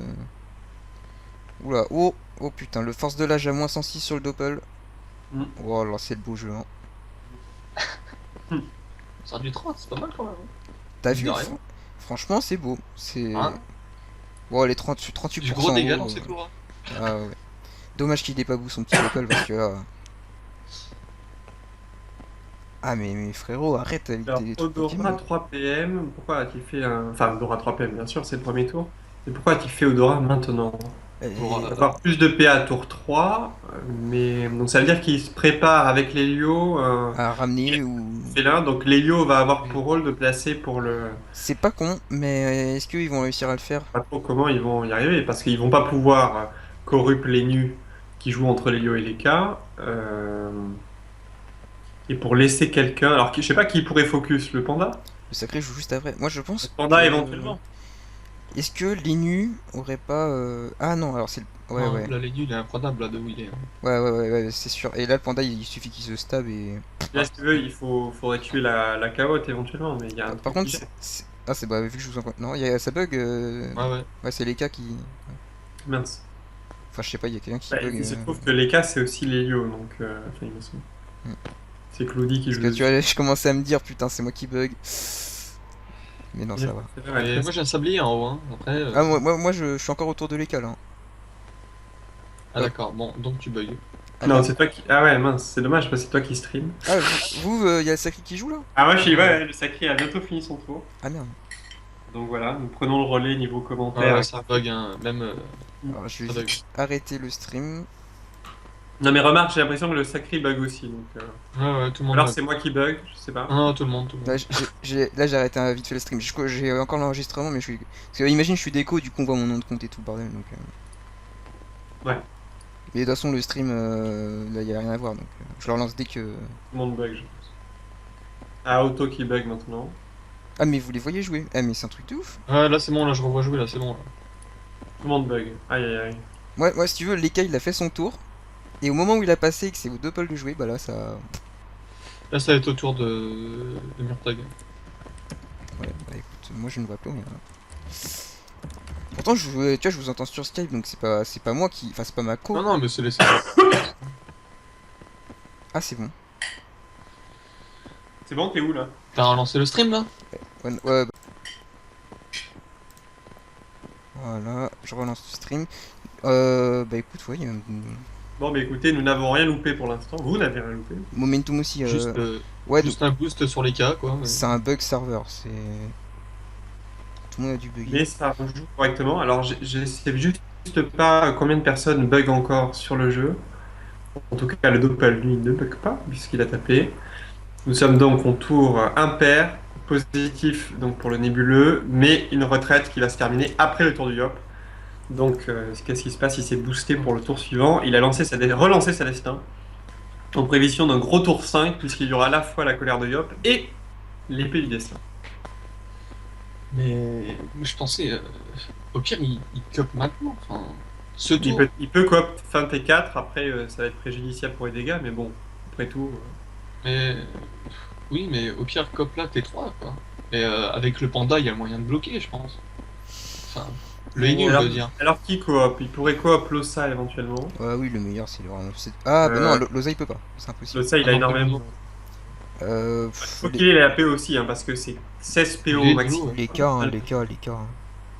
[SPEAKER 1] Oula, oh putain, le force de l'âge à -106 sur le Doppel.
[SPEAKER 2] Mm.
[SPEAKER 1] Oh là, c'est le beau jeu, hein.
[SPEAKER 3] Ça du 30, c'est pas mal quand même.
[SPEAKER 1] T'as
[SPEAKER 3] Mine
[SPEAKER 1] vu?
[SPEAKER 3] de rien.
[SPEAKER 1] Franchement, c'est beau. C'est.
[SPEAKER 3] Hein,
[SPEAKER 1] Bon, les 30,
[SPEAKER 3] du
[SPEAKER 1] 38%
[SPEAKER 3] gros
[SPEAKER 1] en
[SPEAKER 3] dégâts
[SPEAKER 1] haut,
[SPEAKER 3] dans ces tours.
[SPEAKER 1] ah ouais. Dommage qu'il ait pas bout son petit Doppel parce que là. Ah, mais frérot, arrête avec
[SPEAKER 2] Alors,
[SPEAKER 1] tes trucs
[SPEAKER 2] Odora
[SPEAKER 1] Pokémon.
[SPEAKER 2] 3 PM, pourquoi a-t-il fait un. Enfin, Odora 3 PM, bien sûr, c'est le premier tour. Mais pourquoi a-t-il fait Odora maintenant?
[SPEAKER 3] Pour,
[SPEAKER 2] Il va avoir plus de PA à tour 3, mais donc ça veut dire qu'il se prépare avec l'Helio.
[SPEAKER 1] À ramener ou.
[SPEAKER 2] C'est là, donc l'Helio va avoir pour rôle de placer pour le.
[SPEAKER 1] C'est pas con, mais est-ce qu'ils vont réussir à le faire?
[SPEAKER 2] Pas trop comment ils vont y arriver, parce qu'ils vont pas pouvoir corrupt les nus qui jouent entre l'Helio et les K. Et pour laisser quelqu'un. Alors, je sais pas qui pourrait focus, le panda?
[SPEAKER 1] Le sacré joue juste après. Moi, je
[SPEAKER 2] Le
[SPEAKER 1] pense
[SPEAKER 2] panda
[SPEAKER 1] que.
[SPEAKER 2] éventuellement.
[SPEAKER 1] Est-ce que l'Inu aurait pas. Ah non, alors c'est le. Ouais,
[SPEAKER 3] non,
[SPEAKER 1] ouais.
[SPEAKER 3] là, les nuls, il est imprenable là de où il est. Hein.
[SPEAKER 1] Ouais, c'est sûr. Et là, le panda, il suffit qu'il se stab et.
[SPEAKER 2] Là, si tu veux, faudrait tuer la carotte éventuellement, mais il y a un
[SPEAKER 1] Par
[SPEAKER 2] truc
[SPEAKER 1] contre,
[SPEAKER 2] qui gêne.
[SPEAKER 1] Ah, c'est bah, vu que je vous en. Non, ça bug.
[SPEAKER 3] Ouais, ouais.
[SPEAKER 1] Ouais, c'est les cas qui.
[SPEAKER 2] Mince.
[SPEAKER 1] Enfin, je sais pas, il y a quelqu'un qui
[SPEAKER 2] Bah,
[SPEAKER 1] bug.
[SPEAKER 2] il se trouve que les cas, c'est aussi l'Helio, donc. Enfin, il me semble.
[SPEAKER 1] Hmm.
[SPEAKER 2] C'est Claudie qui
[SPEAKER 1] Parce
[SPEAKER 2] joue
[SPEAKER 1] que tu
[SPEAKER 2] dessus.
[SPEAKER 1] vois, je commençais à me dire, putain, c'est moi qui bug. Mais non, ça va.
[SPEAKER 2] C'est vrai,
[SPEAKER 3] Et
[SPEAKER 2] après,
[SPEAKER 3] moi j'ai un sablier en haut. Hein. Après,
[SPEAKER 1] Ah, moi je suis encore autour de l'écale. Hein.
[SPEAKER 3] ah d'accord, bon, donc tu bugs.
[SPEAKER 1] Ah,
[SPEAKER 2] non,
[SPEAKER 1] merde.
[SPEAKER 2] c'est toi qui. Ah ouais, mince, c'est dommage parce que c'est toi qui stream.
[SPEAKER 1] Ah, il y a le sacré qui joue là?
[SPEAKER 2] Ah, moi, je suis. Ouais, le sacré a bientôt fini son tour.
[SPEAKER 1] Ah merde.
[SPEAKER 2] Donc voilà, nous prenons le relais niveau
[SPEAKER 3] Ouais,
[SPEAKER 2] commentaire.
[SPEAKER 3] ouais, ça bug, hein. Même
[SPEAKER 1] Alors, je
[SPEAKER 3] ça
[SPEAKER 1] vais
[SPEAKER 3] bug.
[SPEAKER 1] arrêter le stream.
[SPEAKER 2] Non, mais remarque, j'ai l'impression que le sacré bug aussi. Donc,
[SPEAKER 3] Ouais, ouais, tout le monde
[SPEAKER 2] alors
[SPEAKER 3] bug.
[SPEAKER 2] c'est moi qui bug, je sais pas.
[SPEAKER 3] Non, tout le monde, tout le
[SPEAKER 1] Là,
[SPEAKER 3] monde.
[SPEAKER 1] là, j'ai arrêté vite fait le stream. J'ai encore l'enregistrement, mais je suis. Parce que imagine, je suis déco, du coup, on voit mon nom de compte et tout le bordel. Donc,
[SPEAKER 2] Ouais,
[SPEAKER 1] Mais de toute façon, le stream, là, y a rien à voir. Donc, je le relance dès que.
[SPEAKER 2] tout le monde bug, je pense. Ah, Auto qui bug maintenant.
[SPEAKER 1] Ah, mais vous les voyez jouer? Ah, mais c'est un truc de ouf.
[SPEAKER 3] Ouais, là c'est bon, là je revois jouer, là c'est bon. Là.
[SPEAKER 2] Tout le monde bug. Aïe aïe aïe.
[SPEAKER 1] Moi, si tu veux, Leka, il a fait son tour. Et au moment où il a passé et que c'est au Doppel de jouer, bah là, ça.
[SPEAKER 3] Là ça va être au tour de Murtag.
[SPEAKER 1] Ouais, bah écoute, moi je ne vois plus rien. Pourtant, tu vois, je vous entends sur Skype, donc c'est pas moi qui. Enfin, c'est pas ma co.
[SPEAKER 3] Non, non, mais c'est les.
[SPEAKER 1] Ah, c'est bon.
[SPEAKER 2] C'est bon, t'es où là?
[SPEAKER 3] T'as relancé le stream là?
[SPEAKER 1] Ouais, bah. Voilà, je relance le stream. Bah écoute, ouais, il y a un
[SPEAKER 2] Bon, bah écoutez, nous n'avons rien loupé pour l'instant. Vous n'avez rien loupé.
[SPEAKER 1] momentum aussi.
[SPEAKER 3] Juste,
[SPEAKER 1] Ouais,
[SPEAKER 3] juste un boost sur les cas quoi.
[SPEAKER 1] c'est un bug serveur. C'est. Tout le monde a dû bugger.
[SPEAKER 2] Mais ça joue correctement. Alors, je sais juste pas combien de personnes bug encore sur le jeu. En tout cas, le Doppel, lui, ne bug pas, puisqu'il a tapé. Nous sommes donc en tour impair, positif donc pour le nébuleux, mais une retraite qui va se terminer après le tour du Yop. Donc, qu'est-ce qui se passe? Il s'est boosté pour le tour suivant. Il a relancé sa destin en prévision d'un gros tour 5, puisqu'il y aura à la fois la colère de Yop et l'épée du destin.
[SPEAKER 3] Mais moi, je pensais, au pire, il cope maintenant. Enfin, ce
[SPEAKER 2] Il
[SPEAKER 3] tour.
[SPEAKER 2] peut coop fin T4, après ça va être préjudiciable pour les dégâts, mais bon, après tout.
[SPEAKER 3] Mais oui, mais au pire, cope là, T3 quoi. Et avec le panda, il y a moyen de bloquer, je pense. Enfin, le Inu, je
[SPEAKER 2] alors,
[SPEAKER 3] veux dire.
[SPEAKER 2] alors qui coop? Il pourrait coop Losa éventuellement.
[SPEAKER 1] Oui, le meilleur, c'est vraiment. Ah, bah non, Loza il peut pas. C'est impossible.
[SPEAKER 2] Losa il
[SPEAKER 3] Ah
[SPEAKER 2] a
[SPEAKER 3] non,
[SPEAKER 2] énormément.
[SPEAKER 1] Pff,
[SPEAKER 2] Faut qu'il ait la PO aussi, hein, parce que c'est 16 PO
[SPEAKER 3] Les
[SPEAKER 2] maximum.
[SPEAKER 1] les cas, hein, les cas, les cas. Hein.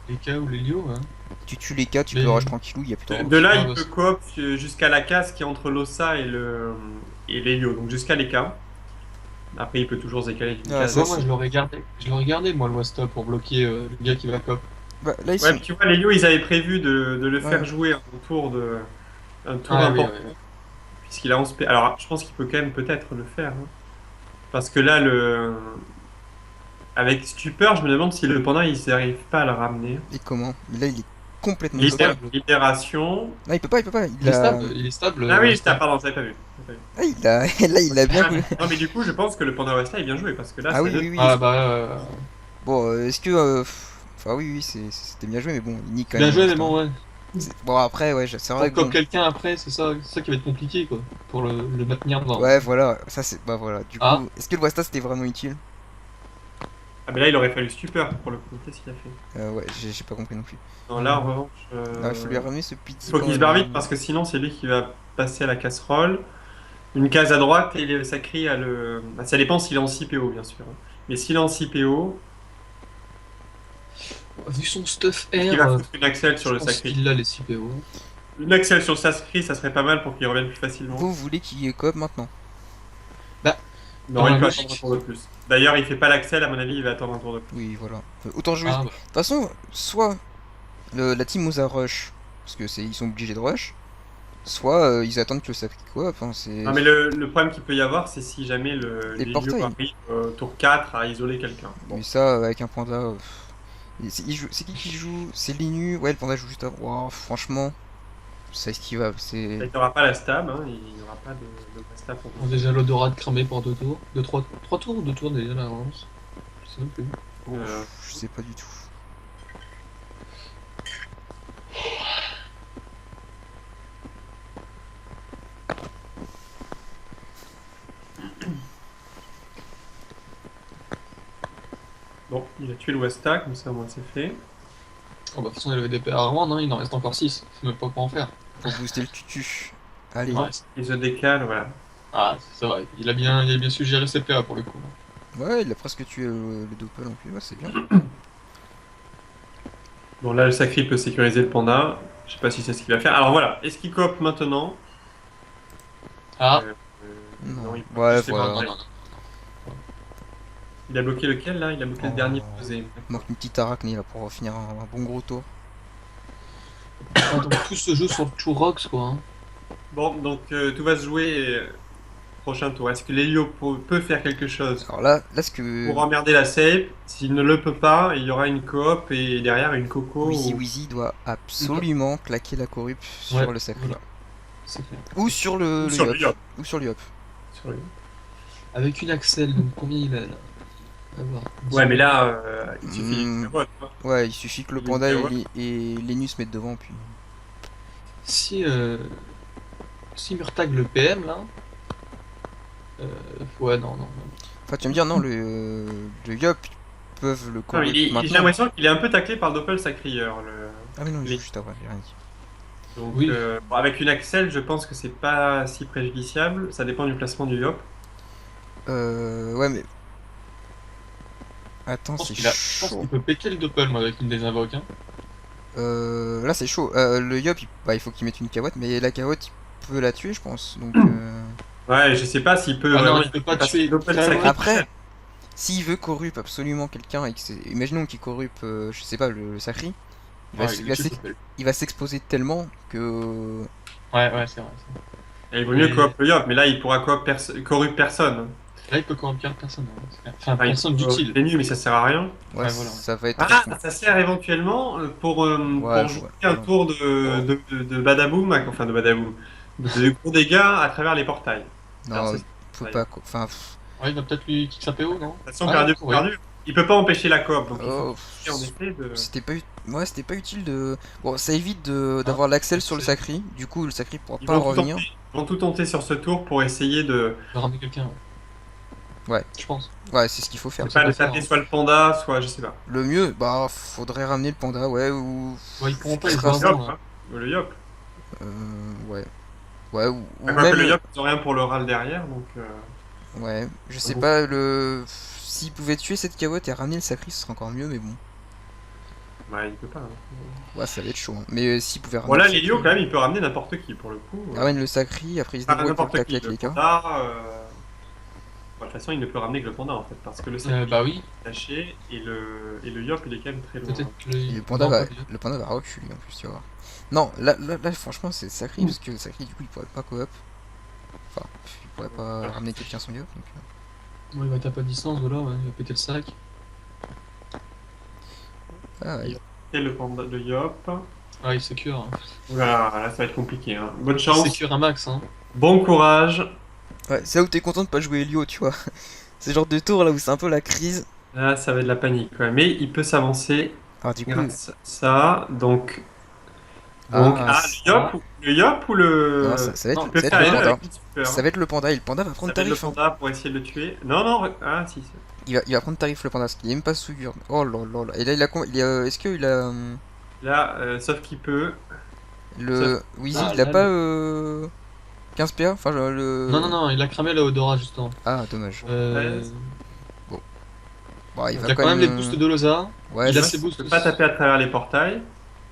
[SPEAKER 3] Les cas ou les Lio, hein.
[SPEAKER 1] Tu tues les cas, tu
[SPEAKER 3] Mais-
[SPEAKER 1] peux rush tranquillou, y a plus de.
[SPEAKER 2] De là,
[SPEAKER 3] Ah,
[SPEAKER 2] il
[SPEAKER 3] bah,
[SPEAKER 2] peut
[SPEAKER 3] c'est-
[SPEAKER 2] coop jusqu'à la case qui est entre Losa et l'Helio, donc jusqu'à les cas. Après, il peut toujours se décaler d'une
[SPEAKER 1] Ah,
[SPEAKER 2] case.
[SPEAKER 1] ça,
[SPEAKER 3] moi, je l'aurais gardé. Je l'aurais gardé, moi, le Wasta, pour bloquer le gars qui va cop.
[SPEAKER 1] Bah, là, ils
[SPEAKER 2] Ouais,
[SPEAKER 1] sont.
[SPEAKER 2] mais tu vois, l'Helio, ils avaient prévu de le faire
[SPEAKER 1] Ouais.
[SPEAKER 2] jouer un tour un tour
[SPEAKER 3] Ah, oui,
[SPEAKER 2] important,
[SPEAKER 3] ouais.
[SPEAKER 2] puisqu'il a 11 P. Alors, je pense qu'il peut quand même peut-être le faire. Hein. Parce que là, avec Stupeur, je me demande si le panda, il n'arrive pas à le ramener.
[SPEAKER 1] Et comment? Là, il est complètement bloqué.
[SPEAKER 2] Libération.
[SPEAKER 1] Non, il peut pas.
[SPEAKER 3] Il est stable, il est stable.
[SPEAKER 2] Ah oui,
[SPEAKER 3] Wasta.
[SPEAKER 2] pardon, j'avais pas vu.
[SPEAKER 1] Ah, là, il a bien.
[SPEAKER 2] Non, mais du coup, je pense que le panda Westla est bien joué, parce que là,
[SPEAKER 1] Ah
[SPEAKER 2] ça
[SPEAKER 1] oui,
[SPEAKER 2] donne-
[SPEAKER 1] oui, oui.
[SPEAKER 3] Ah bah,
[SPEAKER 1] Bon, est-ce que. Enfin, oui, oui, c'était bien joué, mais bon, il nique quand
[SPEAKER 3] Bien
[SPEAKER 1] même.
[SPEAKER 3] joué, mais
[SPEAKER 1] Putain.
[SPEAKER 3] bon, ouais.
[SPEAKER 1] Bon, après, ouais, c'est vrai
[SPEAKER 3] Pour
[SPEAKER 1] que
[SPEAKER 3] comme
[SPEAKER 1] bon.
[SPEAKER 3] quelqu'un après, c'est ça qui va être compliqué, quoi. Pour le maintenir devant.
[SPEAKER 1] Ouais, voilà, ça c'est. Bah voilà, du
[SPEAKER 3] Ah,
[SPEAKER 1] coup, est-ce que le Wasta c'était vraiment utile?
[SPEAKER 2] Ah, mais là, il aurait fallu super pour le coup. Qu'est-ce qu'il a fait?
[SPEAKER 1] Ouais, j'ai pas compris non plus.
[SPEAKER 2] Non, là, en revanche,
[SPEAKER 1] Non, il faut lui ramener ce
[SPEAKER 2] il
[SPEAKER 1] petit
[SPEAKER 2] faut
[SPEAKER 1] pain.
[SPEAKER 2] qu'il se barre vite parce que sinon, c'est lui qui va passer à la casserole. Une case à droite et le Sacri à le. Bah, ça dépend s'il est en 6 PO, bien sûr. Mais s'il est en 6 PO,
[SPEAKER 3] vu son stuff
[SPEAKER 2] est-ce qu'il
[SPEAKER 3] air,
[SPEAKER 2] va foutre une Axel sur
[SPEAKER 3] je
[SPEAKER 2] le
[SPEAKER 3] pense
[SPEAKER 2] Sacri?
[SPEAKER 3] qu'il a les 6 PO.
[SPEAKER 2] Une Axel sur le Sacri, ça serait pas mal pour qu'il revienne plus facilement.
[SPEAKER 1] Vous voulez qu'il coop maintenant?
[SPEAKER 3] Bah,
[SPEAKER 2] Non,
[SPEAKER 3] dans
[SPEAKER 2] il
[SPEAKER 3] la
[SPEAKER 2] peut attendre un
[SPEAKER 3] logique.
[SPEAKER 2] tour de plus. D'ailleurs, il fait pas l'Axel, à mon avis, il va attendre un tour de plus.
[SPEAKER 1] Oui, voilà. Autant jouer. De
[SPEAKER 3] Ah,
[SPEAKER 1] toute
[SPEAKER 3] bah.
[SPEAKER 1] façon, soit la team Moza rush, parce que ils sont obligés de rush, soit ils attendent que le Sacri coop. Hein, c'est
[SPEAKER 2] Non, mais le problème qu'il peut y avoir, c'est si jamais
[SPEAKER 1] les
[SPEAKER 2] l'Elio
[SPEAKER 1] portails.
[SPEAKER 2] arrive tour 4 à isoler quelqu'un. Bon.
[SPEAKER 1] Mais ça, avec un panda. C'est qui joue? C'est Linu. Ouais, le panda joue juste avant. Wow, franchement, ça esquivable.
[SPEAKER 2] Il n'y aura pas la stab, hein, il n'y aura pas de stab pour
[SPEAKER 3] On a déjà l'odorat de cramé pour 2 tours. 3 tours ou 2 tours déjà là, avance. Je sais même plus.
[SPEAKER 1] Je sais pas du tout.
[SPEAKER 2] Bon, il a tué le Westa, comme ça au moins c'est fait.
[SPEAKER 3] Oh, bah, de toute façon, il avait des PA à revendre, hein, il en reste encore 6. Je sais même pas quoi en faire.
[SPEAKER 1] Pour booster le tutu. Allez.
[SPEAKER 3] Ouais.
[SPEAKER 2] Il se décale, voilà.
[SPEAKER 3] Ah, c'est vrai. Il a bien su gérer ses PA pour le coup.
[SPEAKER 1] Ouais, il a presque tué le Doppel en plus. Ouais, c'est bien.
[SPEAKER 2] Bon, là, le Sacri peut sécuriser le panda. Je sais pas si c'est ce qu'il va faire. Alors voilà, est-ce qu'il coop maintenant?
[SPEAKER 3] Ah,
[SPEAKER 1] Non.
[SPEAKER 2] il peut
[SPEAKER 1] Ouais,
[SPEAKER 2] juste les
[SPEAKER 1] voilà.
[SPEAKER 2] prendre. Il a bloqué lequel là? Il a bloqué le
[SPEAKER 1] Oh.
[SPEAKER 2] dernier posé.
[SPEAKER 1] Il manque une petite arachne là pour finir un bon gros tour.
[SPEAKER 3] donc tout se joue sur le Chourox, quoi. Hein.
[SPEAKER 2] Bon, donc tout va se jouer prochain tour. Est-ce que l'Helio peut faire quelque chose
[SPEAKER 1] Alors là, ce que.
[SPEAKER 2] pour emmerder la save? S'il ne le peut pas, il y aura une coop et derrière une coco.
[SPEAKER 1] Wheezy
[SPEAKER 2] ou-
[SPEAKER 1] Wheezy doit absolument claquer la corrup sur
[SPEAKER 3] Ouais,
[SPEAKER 1] le Sacri.
[SPEAKER 3] voilà. C'est clair.
[SPEAKER 1] Ou sur le
[SPEAKER 2] Sur le
[SPEAKER 1] Yop.
[SPEAKER 2] Yop.
[SPEAKER 1] Ou sur le Yop.
[SPEAKER 2] Sur le-
[SPEAKER 3] Avec une Axel, donc combien il a là? À voir.
[SPEAKER 2] Ouais, mais là, il suffit
[SPEAKER 1] Hmm.
[SPEAKER 2] d'une vote, quoi.
[SPEAKER 1] Ouais, il suffit que le
[SPEAKER 2] Il
[SPEAKER 1] panda
[SPEAKER 2] y a une
[SPEAKER 1] et Lenus mettent devant, puis.
[SPEAKER 3] Si, si Murtag le PM là. Ouais, non.
[SPEAKER 1] Enfin, tu vas me dire, non, le Yop, ils peuvent le
[SPEAKER 2] Non,
[SPEAKER 1] corrup
[SPEAKER 2] j'ai
[SPEAKER 1] maintenant.
[SPEAKER 2] l'impression qu'il est un peu taclé par le Doppel Sacrieur.
[SPEAKER 1] Ah, mais non, il
[SPEAKER 2] les-
[SPEAKER 1] joue juste après, j'ai rien dit.
[SPEAKER 2] Donc,
[SPEAKER 3] Oui.
[SPEAKER 2] bon, avec une Axel, je pense que c'est pas si préjudiciable. Ça dépend du placement du Yop.
[SPEAKER 1] Ouais, mais. Attends,
[SPEAKER 3] Je pense
[SPEAKER 1] c'est
[SPEAKER 3] qu'il
[SPEAKER 1] chaud.
[SPEAKER 3] qu'il peut péter le doppel moi avec une des invoques. Hein.
[SPEAKER 1] Là, c'est chaud. Le Yop, il faut qu'il mette une carotte, mais la carotte, il peut la tuer, je pense. Donc.
[SPEAKER 2] Ouais, je sais pas s'il peut.
[SPEAKER 3] Ah non,
[SPEAKER 2] vraiment-
[SPEAKER 3] il peut pas
[SPEAKER 2] parce
[SPEAKER 3] tuer
[SPEAKER 2] que Doppel
[SPEAKER 3] carrément.
[SPEAKER 2] Sacrieur-
[SPEAKER 1] Après, s'il veut corrup absolument quelqu'un, et que imaginons qu'il corrup, je sais pas, le Sacri,
[SPEAKER 3] Ouais, il le tue, le doppel.
[SPEAKER 1] il va s'exposer tellement que.
[SPEAKER 3] Ouais, c'est vrai.
[SPEAKER 2] Et il vaut mieux
[SPEAKER 3] Et-
[SPEAKER 2] coop le Yop, mais là, il pourra corrupt personne.
[SPEAKER 3] Là, il peut corrompre personne. Hein, c'est clair. Enfin,
[SPEAKER 2] Enfin, il
[SPEAKER 3] personne
[SPEAKER 2] peut
[SPEAKER 3] d'utile.
[SPEAKER 2] corrompre mais ça sert à rien.
[SPEAKER 1] Ouais,
[SPEAKER 3] Ouais, voilà.
[SPEAKER 1] ça va être.
[SPEAKER 2] Ah, ça sert éventuellement pour
[SPEAKER 1] Ouais,
[SPEAKER 2] jouer
[SPEAKER 1] ouais.
[SPEAKER 2] un tour de Badaboom, enfin de Badaboom, de gros dégâts à travers les portails. Alors,
[SPEAKER 1] Non,
[SPEAKER 2] c'est-
[SPEAKER 1] faut
[SPEAKER 2] ouais.
[SPEAKER 1] pas. Enfin.
[SPEAKER 3] Ouais, il va peut-être lui kick sa PO, non?
[SPEAKER 2] De toute façon,
[SPEAKER 3] Ah,
[SPEAKER 2] perdu,
[SPEAKER 3] ouais.
[SPEAKER 2] perdu. Il peut pas empêcher la coop, donc il
[SPEAKER 1] Oh,
[SPEAKER 2] faut en effet de.
[SPEAKER 1] c'était pas utile de. Bon, ça évite d'avoir l'axel sur le Sacri. Du coup, le Sacri pourra
[SPEAKER 2] Ils
[SPEAKER 1] pas
[SPEAKER 2] vont, tout
[SPEAKER 1] revenir.
[SPEAKER 2] tenter, ils vont tout tenter sur ce tour pour essayer de.
[SPEAKER 3] Il va ramener quelqu'un.
[SPEAKER 1] Ouais.
[SPEAKER 3] Je pense.
[SPEAKER 1] Ouais, c'est ce qu'il faut faire.
[SPEAKER 2] C'est pas de
[SPEAKER 3] pas
[SPEAKER 2] taper
[SPEAKER 3] ça, hein.
[SPEAKER 2] soit le panda, soit je sais pas.
[SPEAKER 1] Le mieux, bah, faudrait ramener le panda, ouais, ou.
[SPEAKER 3] Ouais, ils pourront pas les
[SPEAKER 1] Sera-
[SPEAKER 3] voir.
[SPEAKER 2] Le Yop, hein. Ou le Yop.
[SPEAKER 1] Ouais. Ouais, ou
[SPEAKER 2] Enfin, quoique
[SPEAKER 1] même.
[SPEAKER 2] le Yop, ils ont rien pour le râle derrière, donc.
[SPEAKER 1] Ouais, je sais
[SPEAKER 2] Bon.
[SPEAKER 1] pas, le. S'il pouvait tuer cette carotte et ramener le Sacri, ce serait encore mieux, mais bon.
[SPEAKER 2] Ouais, il peut pas. Hein.
[SPEAKER 1] Ouais, ça va être chaud. Hein. Mais s'il pouvait ramener.
[SPEAKER 2] Bon, là,
[SPEAKER 1] le
[SPEAKER 2] l'Elio,
[SPEAKER 1] Sacri-
[SPEAKER 2] quand même, il peut ramener n'importe qui pour le coup.
[SPEAKER 1] Ramène le Sacri, après il se
[SPEAKER 2] Pas
[SPEAKER 1] débrouille pour
[SPEAKER 2] n'importe
[SPEAKER 1] claquer
[SPEAKER 2] qui.
[SPEAKER 1] avec
[SPEAKER 2] Le
[SPEAKER 1] les cas.
[SPEAKER 2] panda. De toute façon, il ne peut ramener que le panda en fait, parce que le Sacri
[SPEAKER 3] Bah oui,
[SPEAKER 2] est caché et le Yop, il est quand même très loin.
[SPEAKER 3] peut-être que
[SPEAKER 1] Et le panda va reculer en plus, tu vas voir. Non, là franchement, c'est Sacri, parce que le Sacri, du coup, il pourrait pas coop. Enfin, il pourrait pas ramener quelqu'un son Yop, donc.
[SPEAKER 3] Ouais, il va taper à distance, voilà, ouais, il va péter le sac.
[SPEAKER 1] Ah, ouais.
[SPEAKER 2] Et le panda, le Yop.
[SPEAKER 3] Ah, il secure. Hein.
[SPEAKER 2] Voilà, là, ça va être compliqué. Hein. Bonne
[SPEAKER 3] Il
[SPEAKER 2] chance,
[SPEAKER 3] secure un max, hein.
[SPEAKER 2] bon courage.
[SPEAKER 1] Ouais, c'est là où t'es content de pas jouer Helio, tu vois. C'est le genre de tour là où c'est un peu la crise.
[SPEAKER 2] Là, ça va être de la panique, quoi. Mais il peut s'avancer
[SPEAKER 1] Alors du coup,
[SPEAKER 2] grâce à ça. Donc,
[SPEAKER 1] ah,
[SPEAKER 2] ah, le yop ou
[SPEAKER 1] non,
[SPEAKER 2] le...
[SPEAKER 1] ça va
[SPEAKER 2] Tu
[SPEAKER 1] être,
[SPEAKER 2] peux
[SPEAKER 1] ça va être
[SPEAKER 2] faire
[SPEAKER 1] le
[SPEAKER 2] les deux
[SPEAKER 1] panda.
[SPEAKER 2] avec une super,
[SPEAKER 1] Ça
[SPEAKER 2] hein.
[SPEAKER 1] va être le panda et le panda va prendre
[SPEAKER 2] Ça va être le
[SPEAKER 1] tarif. Hein.
[SPEAKER 2] panda pour essayer de le tuer. Non, non, ah, si.
[SPEAKER 1] Il va prendre tarif le panda parce qu'il aime pas souillure. Oh là là là. Et là, est-ce qu'il a
[SPEAKER 2] Là, sauf qu'il peut. Sauf...
[SPEAKER 1] le Wheezy,
[SPEAKER 3] Ah,
[SPEAKER 1] il a
[SPEAKER 3] là,
[SPEAKER 1] pas 15 PA. Enfin,
[SPEAKER 3] Non, non,
[SPEAKER 1] le.
[SPEAKER 3] non, il a cramé le Odora justement.
[SPEAKER 1] Ah, dommage.
[SPEAKER 3] Euh...
[SPEAKER 1] Bon, bon, il
[SPEAKER 3] Il
[SPEAKER 1] va
[SPEAKER 3] a
[SPEAKER 1] quand
[SPEAKER 3] quand même les
[SPEAKER 1] même.
[SPEAKER 3] boosts de Loza.
[SPEAKER 1] Ouais,
[SPEAKER 3] Il a
[SPEAKER 2] Moi,
[SPEAKER 3] ses
[SPEAKER 2] je
[SPEAKER 3] boosts
[SPEAKER 2] peux pas
[SPEAKER 3] aussi.
[SPEAKER 2] taper à travers les portails.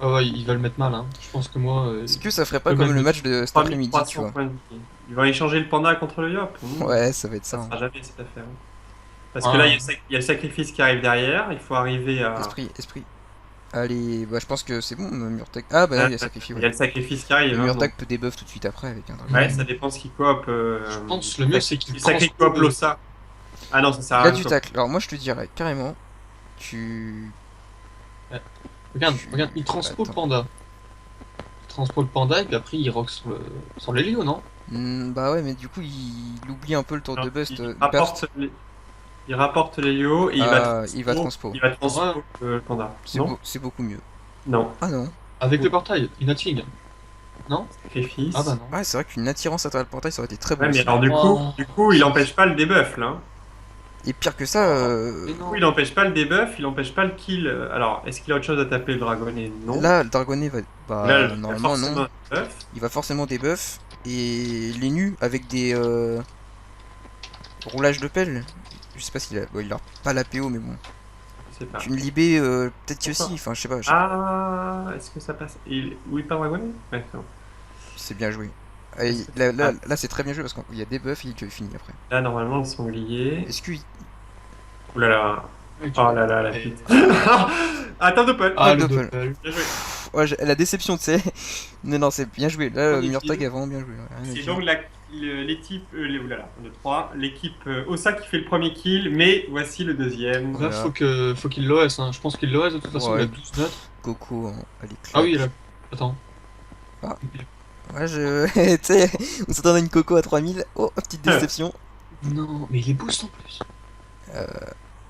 [SPEAKER 3] Ah ouais, il va le mettre mal, hein. Je pense que moi,
[SPEAKER 1] est-ce que ça ferait
[SPEAKER 3] je
[SPEAKER 1] pas
[SPEAKER 3] peux
[SPEAKER 1] comme
[SPEAKER 3] même
[SPEAKER 1] le
[SPEAKER 3] le
[SPEAKER 1] match
[SPEAKER 3] tuer.
[SPEAKER 1] de cet après-midi, tu
[SPEAKER 2] 3300
[SPEAKER 1] vois?
[SPEAKER 2] points de vie. Ils vont échanger le panda contre le yop.
[SPEAKER 1] Ouais, ça va être ça.
[SPEAKER 2] Ça
[SPEAKER 1] Hein.
[SPEAKER 2] sera jamais cette affaire. Parce que là,
[SPEAKER 3] Ah,
[SPEAKER 2] il y a le sacrifice qui arrive derrière. Il faut arriver à.
[SPEAKER 1] Esprit. Allez, bah je pense que c'est bon, Murtag. Ah bah non, il y a sacrifié,
[SPEAKER 2] Il
[SPEAKER 1] ouais.
[SPEAKER 2] y a le sacrifice qui
[SPEAKER 1] Mais
[SPEAKER 2] arrive. Hein,
[SPEAKER 1] Murtag
[SPEAKER 2] donc.
[SPEAKER 1] peut débuff tout de suite après avec un dragon.
[SPEAKER 2] Ouais, ça dépend ce qu'il coop.
[SPEAKER 3] je pense le mieux c'est
[SPEAKER 2] Il
[SPEAKER 3] qu'il
[SPEAKER 2] sacré coop
[SPEAKER 3] transpose.
[SPEAKER 2] Lossa. Ah non, ça sert à
[SPEAKER 1] Il a
[SPEAKER 2] rien de
[SPEAKER 1] du
[SPEAKER 2] coop.
[SPEAKER 1] tacle. Alors moi je te dirais carrément, tu.
[SPEAKER 3] Ouais. Regarde,
[SPEAKER 1] tu...
[SPEAKER 3] regarde, il transpo le
[SPEAKER 1] Attends.
[SPEAKER 3] panda. Il transpo le panda et puis après il rock sur l'Helio, non?
[SPEAKER 1] Bah ouais, mais du coup il oublie un peu le tour
[SPEAKER 2] Non,
[SPEAKER 1] de burst. Burst.
[SPEAKER 2] il rapporte l'Helio et
[SPEAKER 1] Ah, il va transpo.
[SPEAKER 2] il va transpo
[SPEAKER 3] Ouais.
[SPEAKER 2] le panda. Non?
[SPEAKER 1] C'est beaucoup mieux.
[SPEAKER 2] Non.
[SPEAKER 1] Ah non.
[SPEAKER 3] Avec le portail, une Nating. Non?
[SPEAKER 2] Sacrifice.
[SPEAKER 3] Ah bah non.
[SPEAKER 1] Ouais, c'est vrai qu'une attirance à travers le portail ça aurait été très beau
[SPEAKER 2] Ouais, mais
[SPEAKER 1] aussi.
[SPEAKER 2] alors
[SPEAKER 3] Oh.
[SPEAKER 2] du coup, il empêche pas le debuff là. Hein.
[SPEAKER 1] Et pire que ça,
[SPEAKER 3] Mais
[SPEAKER 2] Du
[SPEAKER 3] non.
[SPEAKER 2] coup, il empêche pas le debuff, il empêche pas le kill. Alors, est-ce qu'il a autre chose à taper le dragonnet? Non.
[SPEAKER 1] là le Dragonnet va.
[SPEAKER 2] Là,
[SPEAKER 1] Bah
[SPEAKER 2] il y a
[SPEAKER 1] normalement
[SPEAKER 2] forcément
[SPEAKER 1] non.
[SPEAKER 2] un debuff.
[SPEAKER 1] Il va forcément débuff. Et les nus avec des roulages de pelle. Je sais pas s'il a. Bon, il a pas la PO mais bon.
[SPEAKER 2] Je sais pas.
[SPEAKER 1] Une libé peut-être que
[SPEAKER 2] Pourquoi
[SPEAKER 1] aussi, enfin je sais pas,
[SPEAKER 2] Ah, est-ce que ça passe? Oui, pas dragonnet? Ouais, non.
[SPEAKER 1] c'est bien joué. Ah, là c'est très bien joué parce qu'il y a des buffs et il finit après.
[SPEAKER 2] Là, normalement, le sanglier.
[SPEAKER 1] Est-ce qu'il.
[SPEAKER 2] Ouh là là.
[SPEAKER 3] Ouais,
[SPEAKER 2] Oh là là, la
[SPEAKER 3] Et-
[SPEAKER 2] pute. Attends, Doppel.
[SPEAKER 3] Ah, le
[SPEAKER 1] Doppel.
[SPEAKER 3] doppel.
[SPEAKER 2] Bien joué.
[SPEAKER 1] Ouais, la déception, tu sais. Non, c'est bien joué. Là,
[SPEAKER 2] On est
[SPEAKER 1] Murtag
[SPEAKER 2] kill.
[SPEAKER 1] a vraiment bien joué. Rien à
[SPEAKER 2] C'est
[SPEAKER 1] dire.
[SPEAKER 2] donc l'équipe. Oulala, 1, 2, 3. L'équipe Ossa qui fait le premier kill, mais voici le deuxième.
[SPEAKER 3] Là, faut qu'il l'OS, hein. Je pense qu'il l'OS de toute façon,
[SPEAKER 1] Ouais.
[SPEAKER 3] il a 12 notes.
[SPEAKER 1] Coco, hein, allez,
[SPEAKER 3] Ah oui,
[SPEAKER 1] claque.
[SPEAKER 3] là. Attends.
[SPEAKER 1] Ah. Ouais, tu sais, on s'attendait à une Coco à 3000. Oh, petite déception.
[SPEAKER 3] Non, mais il est boost en plus.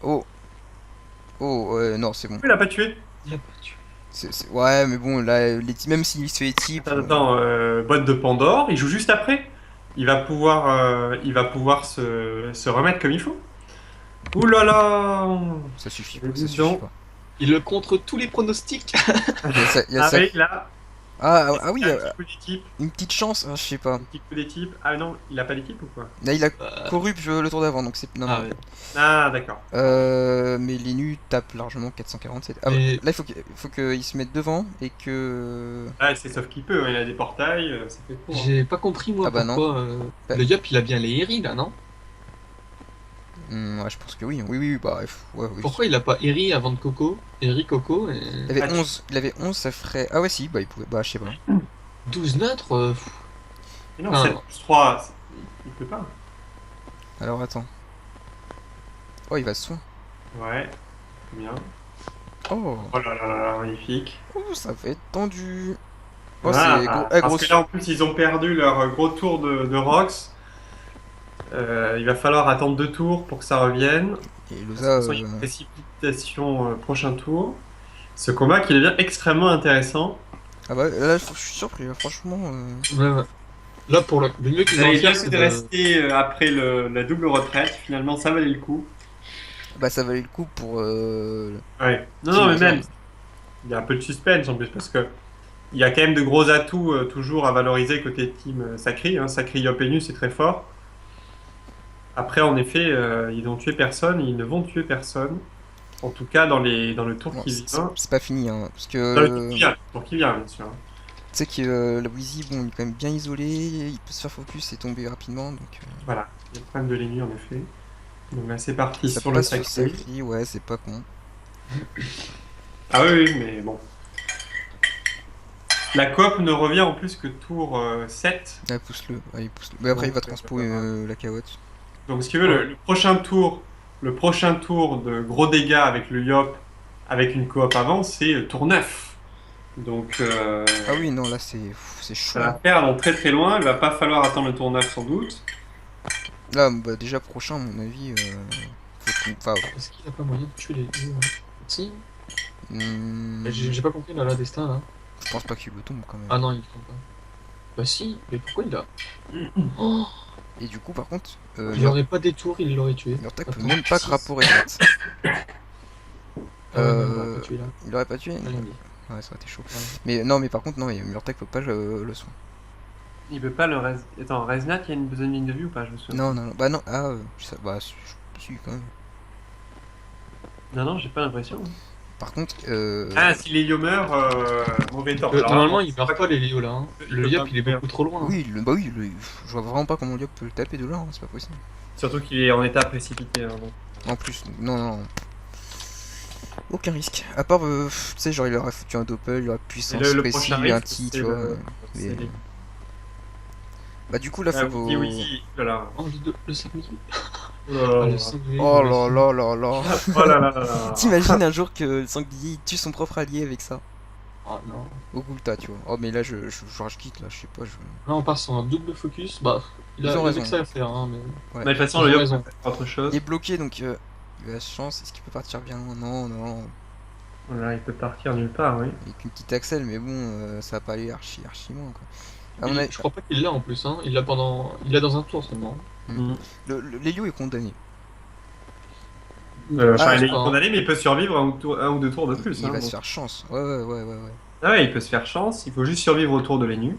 [SPEAKER 1] Oh. Oh, non, c'est bon.
[SPEAKER 2] Il a pas tué.
[SPEAKER 3] Il a pas tué.
[SPEAKER 1] Ouais, mais bon, là, même s'il se fait type.
[SPEAKER 2] Attends, boîte de Pandore, il joue juste après. Il va pouvoir se remettre comme il faut. Ouh là là.
[SPEAKER 1] Ça suffit
[SPEAKER 2] Mais
[SPEAKER 1] pas, ça
[SPEAKER 2] dis
[SPEAKER 1] suffit
[SPEAKER 2] donc.
[SPEAKER 1] pas.
[SPEAKER 3] Il le contre tous les pronostics.
[SPEAKER 1] Il y a ça.
[SPEAKER 2] Avec là,
[SPEAKER 1] Ah oui,
[SPEAKER 2] un petit coup d'équipe.
[SPEAKER 1] une petite chance, hein, je sais pas.
[SPEAKER 2] Un petit coup d'équipe. Ah non, il a pas d'équipe ou quoi?
[SPEAKER 1] Là, il a
[SPEAKER 3] Euh,
[SPEAKER 1] corrupt le tour d'avant, donc c'est. Non,
[SPEAKER 3] Ah
[SPEAKER 1] non.
[SPEAKER 3] ouais.
[SPEAKER 2] Ah d'accord.
[SPEAKER 1] Mais les nus tapent largement 447. Ah,
[SPEAKER 3] Et-
[SPEAKER 1] là, faut qu'il se mette devant et que.
[SPEAKER 2] Ah c'est sauf qu'il peut, hein, il a des portails, ça fait court. Hein.
[SPEAKER 3] J'ai pas compris moi
[SPEAKER 1] Ah bah non.
[SPEAKER 3] pourquoi
[SPEAKER 1] Bah-
[SPEAKER 3] le Yop il a bien les Eri là, non?
[SPEAKER 1] Ouais, je pense que oui. Oui, bah, ouais, oui.
[SPEAKER 3] Pourquoi il a pas Eri avant de Coco? Eri, Coco et
[SPEAKER 1] Il avait 11, ça ferait. Ah, ouais, si, bah, il pouvait. Bah, je sais pas.
[SPEAKER 3] 12 neutres
[SPEAKER 2] Mais non,
[SPEAKER 3] Ah,
[SPEAKER 2] 7
[SPEAKER 3] non.
[SPEAKER 2] plus 3, il peut pas.
[SPEAKER 1] Alors, attends. Oh, il va se soin.
[SPEAKER 2] Ouais, bien.
[SPEAKER 1] Oh,
[SPEAKER 2] Oh là là là là, magnifique.
[SPEAKER 1] oh, ça va être tendu. Oh,
[SPEAKER 2] Ah,
[SPEAKER 1] c'est gros.
[SPEAKER 2] parce
[SPEAKER 1] Gros.
[SPEAKER 2] que là en plus ils ont perdu leur gros tour de Rox. Il va falloir attendre 2 tours pour que ça revienne.
[SPEAKER 1] Et
[SPEAKER 2] De toute
[SPEAKER 1] Loza.
[SPEAKER 2] façon, il y a une précipitation prochain tour. Ce combat qui devient extrêmement intéressant.
[SPEAKER 1] Ah, bah, là, je suis surpris, là, franchement.
[SPEAKER 3] Ouais, ouais. Là pour le mieux qu'ils
[SPEAKER 2] Vous
[SPEAKER 3] ont
[SPEAKER 2] avez
[SPEAKER 3] fait
[SPEAKER 2] bien
[SPEAKER 3] c'est
[SPEAKER 2] de
[SPEAKER 3] de...
[SPEAKER 2] rester après la double retraite. Finalement, ça valait le coup.
[SPEAKER 1] Bah, ça valait le coup pour.
[SPEAKER 2] Ouais. Non,
[SPEAKER 1] Team
[SPEAKER 2] non, mais
[SPEAKER 1] Hazard.
[SPEAKER 2] même, il y a un peu de suspense en plus parce que il y a quand même de gros atouts toujours à valoriser côté team Sacri. Hein. Sacri Yopenu, c'est très fort. Après, en effet, ils n'ont tué personne, ils ne vont tuer personne. En tout cas, dans le tour
[SPEAKER 1] Bon,
[SPEAKER 2] qui vient.
[SPEAKER 1] c'est pas fini, hein. Parce
[SPEAKER 2] Dans le tour
[SPEAKER 1] que.
[SPEAKER 2] qui vient, le tour qui vient, bien sûr.
[SPEAKER 1] Tu sais que la Wheezy, bon, il est quand même bien isolé, il peut se faire focus et tomber rapidement, donc
[SPEAKER 2] Voilà, il y a le problème de l'ennemi en effet. Donc là, c'est parti
[SPEAKER 1] ça
[SPEAKER 2] sur le
[SPEAKER 1] passe sur
[SPEAKER 2] Sacri.
[SPEAKER 1] Sacri, ouais, c'est pas con.
[SPEAKER 2] Ah oui, oui, mais bon. La coop ne revient en plus que tour 7.
[SPEAKER 1] Ah, pousse-le, allez, pousse-le. Mais après, il va
[SPEAKER 2] Ouais,
[SPEAKER 1] transpo
[SPEAKER 2] c'est pas
[SPEAKER 1] la carotte.
[SPEAKER 2] Donc, si tu veux, le prochain tour de gros dégâts avec le Yop, avec une coop avant, c'est tour 9. Donc,
[SPEAKER 1] Ah oui, non, là, c'est chaud.
[SPEAKER 2] ça va faire donc très très loin. Il va pas falloir attendre le tour 9 sans doute.
[SPEAKER 1] Là, bah, déjà, prochain, à mon avis, faut Enfin,
[SPEAKER 3] Est-ce qu'il a pas moyen de tuer les deux hein? Si.
[SPEAKER 1] hmm,
[SPEAKER 3] J'ai pas compris là, la destin là.
[SPEAKER 1] je pense pas qu'il le tombe quand même.
[SPEAKER 3] Ah non, il tombe pas. Bah si, mais pourquoi il a Oh,
[SPEAKER 1] Et du coup, par contre,
[SPEAKER 3] il aurait pas des tours, il l'aurait tué.
[SPEAKER 1] Murtag peut
[SPEAKER 3] Attends,
[SPEAKER 1] même pas
[SPEAKER 3] six.
[SPEAKER 1] crapaud Regnat.
[SPEAKER 3] Ah ouais, non, il l'aurait pas tué là.
[SPEAKER 1] Il aurait pas tué?
[SPEAKER 3] Rien dit.
[SPEAKER 1] Ouais, ça aurait été chaud.
[SPEAKER 3] Ouais.
[SPEAKER 1] Mais non, mais par contre, non, Murtag peut pas le soin.
[SPEAKER 2] Il peut pas le res... Attends, Resnat, il y a une deuxième ligne de vue ou pas? Je me souviens.
[SPEAKER 1] Non, non, non. Bah non, bah, si, quand même.
[SPEAKER 2] Non, j'ai pas l'impression.
[SPEAKER 1] Par contre,
[SPEAKER 2] Ah, si Lélio meurt, mauvais temps. Alors,
[SPEAKER 3] Normalement,
[SPEAKER 2] là,
[SPEAKER 3] il meurt pas les Léo là. Hein.
[SPEAKER 2] Il
[SPEAKER 3] Le
[SPEAKER 2] peut
[SPEAKER 3] Yop
[SPEAKER 2] pas
[SPEAKER 3] il est
[SPEAKER 2] mourir.
[SPEAKER 3] beaucoup trop loin. Hein.
[SPEAKER 1] oui, je vois vraiment pas comment Liop peut le taper de là, hein, c'est pas possible.
[SPEAKER 2] Surtout qu'il est en état précipité. Hein, donc.
[SPEAKER 1] En plus, non, non. Aucun risque. À part, tu sais, genre, il aurait foutu un doppel, il aurait
[SPEAKER 2] Et
[SPEAKER 1] puissance
[SPEAKER 2] le
[SPEAKER 1] précis,
[SPEAKER 2] prochain
[SPEAKER 1] un
[SPEAKER 2] risque,
[SPEAKER 1] ti,
[SPEAKER 2] c'est
[SPEAKER 1] tu vois.
[SPEAKER 2] le...
[SPEAKER 1] Mais-
[SPEAKER 2] c'est les...
[SPEAKER 1] Bah, du coup, là,
[SPEAKER 2] Ah,
[SPEAKER 1] faut.
[SPEAKER 2] Wiki, Wiki, voilà.
[SPEAKER 3] Oh, le sanglier.
[SPEAKER 2] Oh là là
[SPEAKER 3] Ah,
[SPEAKER 2] là.
[SPEAKER 3] le sanglier.
[SPEAKER 1] Oh là là là là.
[SPEAKER 2] Oh là là là là.
[SPEAKER 1] T'imagines un jour que le sanglier il tue son propre allié avec ça?
[SPEAKER 3] Ah non.
[SPEAKER 1] Au Gulta, tu vois. Oh, mais là, je quitte, là, je sais pas.
[SPEAKER 3] Là, on part sur un double focus. Bah, il
[SPEAKER 1] Ils
[SPEAKER 3] a
[SPEAKER 1] ont
[SPEAKER 3] avec
[SPEAKER 1] raison.
[SPEAKER 3] ça à faire, hein, mais.
[SPEAKER 1] Ouais.
[SPEAKER 2] Mais de toute façon,
[SPEAKER 3] Ils
[SPEAKER 2] le
[SPEAKER 3] ont
[SPEAKER 2] Yop
[SPEAKER 3] raison.
[SPEAKER 2] peut faire autre chose.
[SPEAKER 1] Il est bloqué, donc il a chance. Est-ce qu'il peut partir bien loin? Non, non.
[SPEAKER 2] Voilà, il peut partir nulle part, oui.
[SPEAKER 1] Avec une petite axelle, mais bon, ça va pas aller archi loin, quoi. À mon avis,
[SPEAKER 3] Je crois pas qu'il l'a en plus, hein. Il l'a pendant. Il l'a dans un tour seulement.
[SPEAKER 1] Lelio est condamné.
[SPEAKER 2] Enfin, il
[SPEAKER 3] je
[SPEAKER 2] est
[SPEAKER 3] crois, hein.
[SPEAKER 2] condamné, mais il peut survivre un ou deux tours de plus.
[SPEAKER 1] Il
[SPEAKER 2] hein,
[SPEAKER 1] va
[SPEAKER 2] donc.
[SPEAKER 1] se faire chance. Ouais.
[SPEAKER 2] Ah ouais, il peut se faire chance, il faut juste survivre au tour de l'Enu.